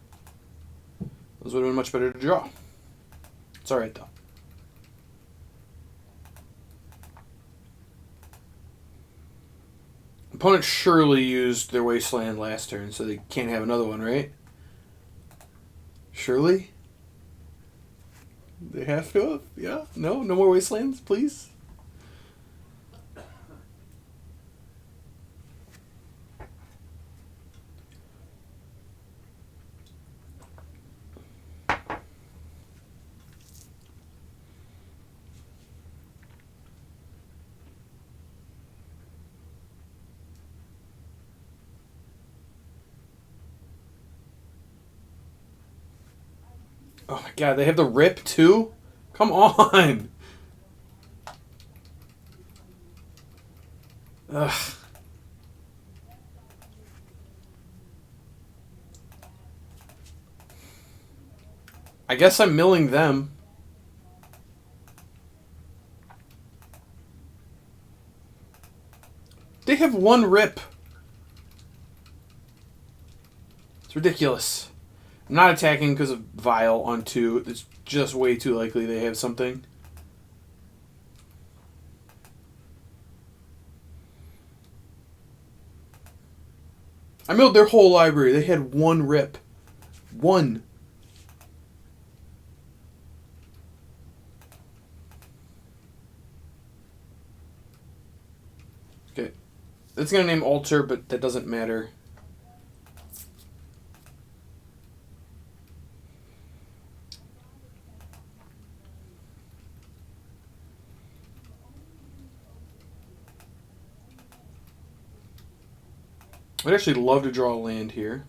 Those would have been much better to draw. It's alright, though. Opponent surely used their Wasteland last turn, so they can't have another one, right? Surely? They have to have? Yeah? No? No more Wastelands, please? Oh my god, they have the Rip too? Come on! Ugh. I guess I'm milling them. They have 1 Rip. It's ridiculous. I'm not attacking because of Vile on 2. It's just way too likely they have something. I milled their whole library. They had 1 Rip. 1. Okay. It's going to name Alter, but that doesn't matter. I'd actually love to draw a land here.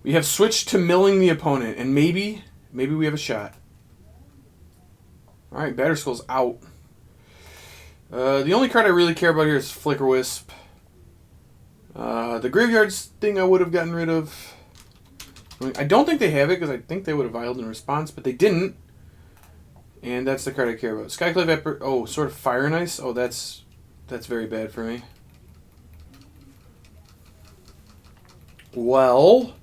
We have switched to milling the opponent, and maybe we have a shot. All right, Batterskull's out. The only card I really care about here is Flicker Wisp. The Graveyards thing I would have gotten rid of. I don't think they have it because I think they would have vialed in response, but they didn't. And that's the card I care about. Skyclave Sword of Fire and Ice. Oh, that's very bad for me. Well,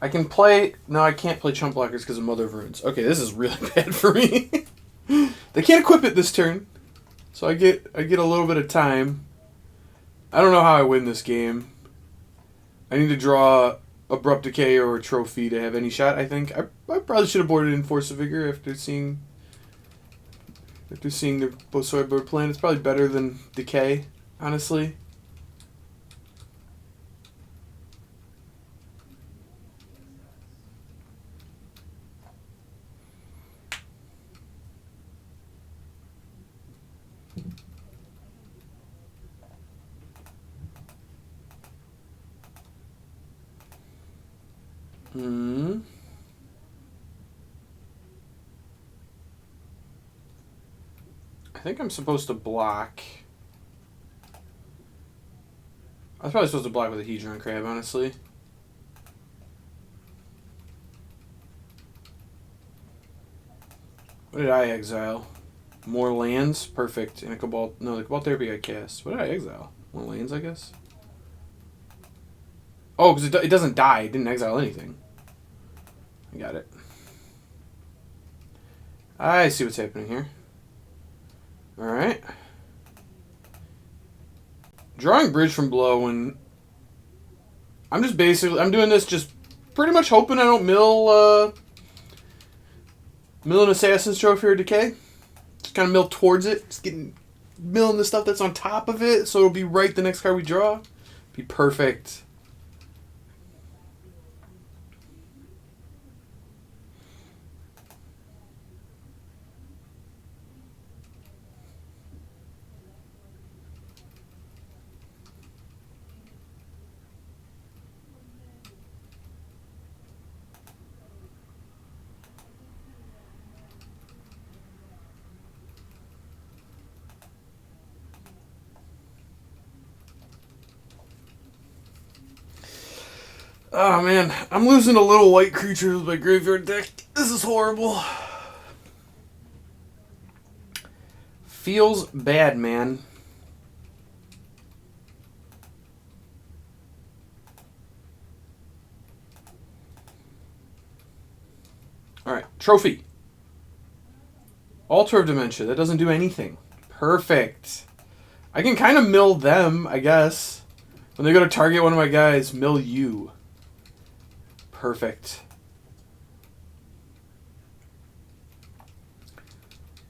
I can play... No, I can't play Chump Blockers because of Mother of Runes. Okay, this is really bad for me. They can't equip it this turn. So I get a little bit of time. I don't know how I win this game. I need to draw Abrupt Decay or a Trophy to have any shot, I think. I probably should have boarded in Force of Vigor after seeing the both sideboard plan. It's probably better than Decay, honestly. I think I'm supposed to block. I was probably supposed to block with a Hedron Crab, honestly. What did I exile? More lands? Perfect. And a Cobalt... No, the Cobalt Therapy I cast. What did I exile? More lands, I guess? Oh, because it doesn't die. It didn't exile anything. I got it. I see what's happening here. Alright. Drawing Bridge from below when... I'm doing this just pretty much hoping I don't mill an Assassin's Trophy or Decay. Just kind of mill towards it. Just milling the stuff that's on top of it so it'll be right the next card we draw. Be perfect. Oh man, I'm losing a little white creature with my graveyard deck. This is horrible. Feels bad, man. Alright, Trophy. Altar of Dementia. That doesn't do anything. Perfect. I can kind of mill them, I guess. When they go to target one of my guys, mill you. Perfect.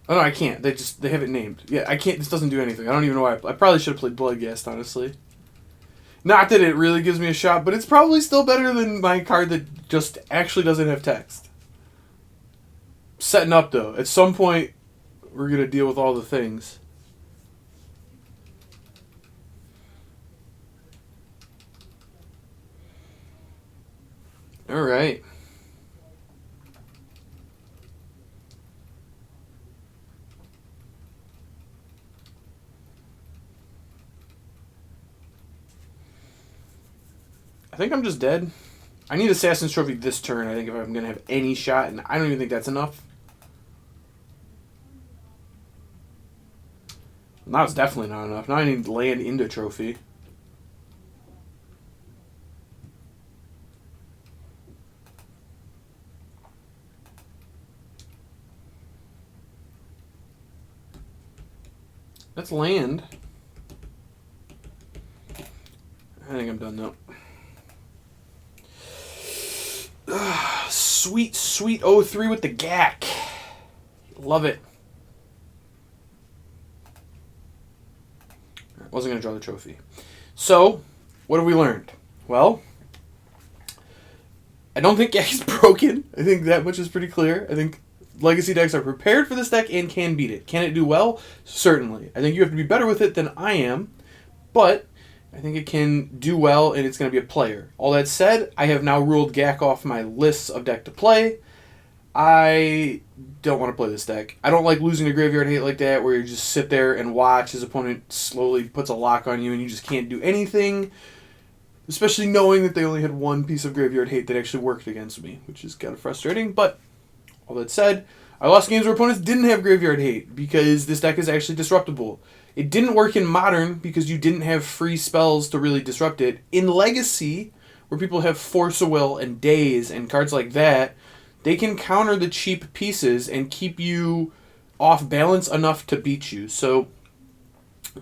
Oh no, I can't. They have it named. Yeah, I can't. This doesn't do anything. I don't even know why. I probably should have played Bloodghast, honestly. Not that it really gives me a shot, but it's probably still better than my card that just actually doesn't have text. Setting up though. At some point, we're gonna deal with all the things. All right. I think I'm just dead. I need Assassin's Trophy this turn, I think, if I'm going to have any shot, and I don't even think that's enough. Now it's definitely not enough. Now I need land into Trophy. That's land. I think I'm done now. Sweet, sweet 03 with the GAC. Love it. Wasn't going to draw the trophy. So, what have we learned? Well, I don't think GAC is broken. I think that much is pretty clear. I think Legacy decks are prepared for this deck and can beat it. Can it do well? Certainly. I think you have to be better with it than I am, but I think it can do well, and it's going to be a player. All that said, I have now ruled Gak off my lists of deck to play. I don't want to play this deck. I don't like losing to Graveyard Hate like that, where you just sit there and watch his opponent slowly puts a lock on you and you just can't do anything. Especially knowing that they only had one piece of Graveyard Hate that actually worked against me, which is kind of frustrating. But all that said, I lost games where opponents didn't have Graveyard Hate because this deck is actually disruptible. It didn't work in Modern because you didn't have free spells to really disrupt it. In Legacy, where people have Force of Will and Daze and cards like that, they can counter the cheap pieces and keep you off balance enough to beat you. So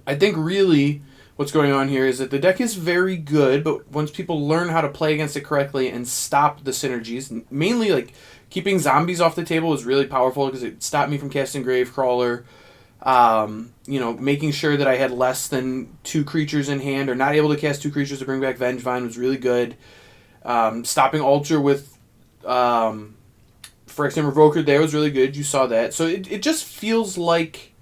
I think really what's going on here is that the deck is very good, but once people learn how to play against it correctly and stop the synergies, mainly like keeping zombies off the table is really powerful because it stopped me from casting Gravecrawler. Making sure that I had less than 2 creatures in hand or not able to cast 2 creatures to bring back Vengevine was really good. Stopping Ultra with Phyrexian Revoker there was really good. You saw that. So it just feels like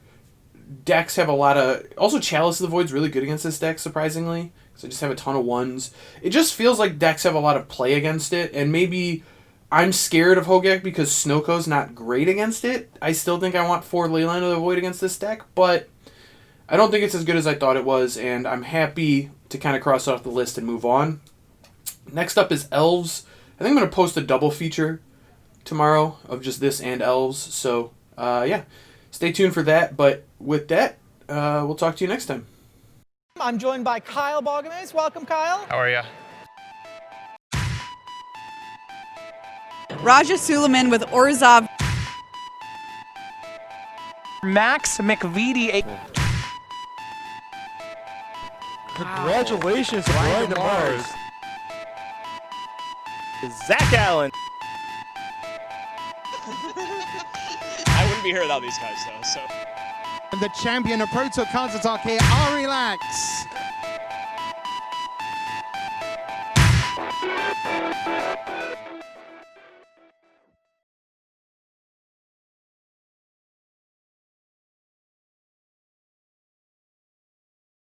decks have a lot of... Also, Chalice of the Void's really good against this deck, surprisingly, because I just have a ton of 1s. It just feels like decks have a lot of play against it, and maybe I'm scared of Hogaak because Snowco's not great against it. I still think I want 4 Leyline of the Void against this deck, but I don't think it's as good as I thought it was, and I'm happy to kind of cross off the list and move on. Next up is Elves. I think I'm going to post a double feature tomorrow of just this and Elves, so stay tuned for that. But with that, we'll talk to you next time. I'm joined by Kyle Balgamez. Welcome, Kyle. How are you? Raja Suleiman with Orzhov. Max McVitie. Congratulations, Brian DeMars. Zach Allen. I wouldn't be here without these guys, though. So. And the champion of Pro Tour Cards Attack here, Ari Lax.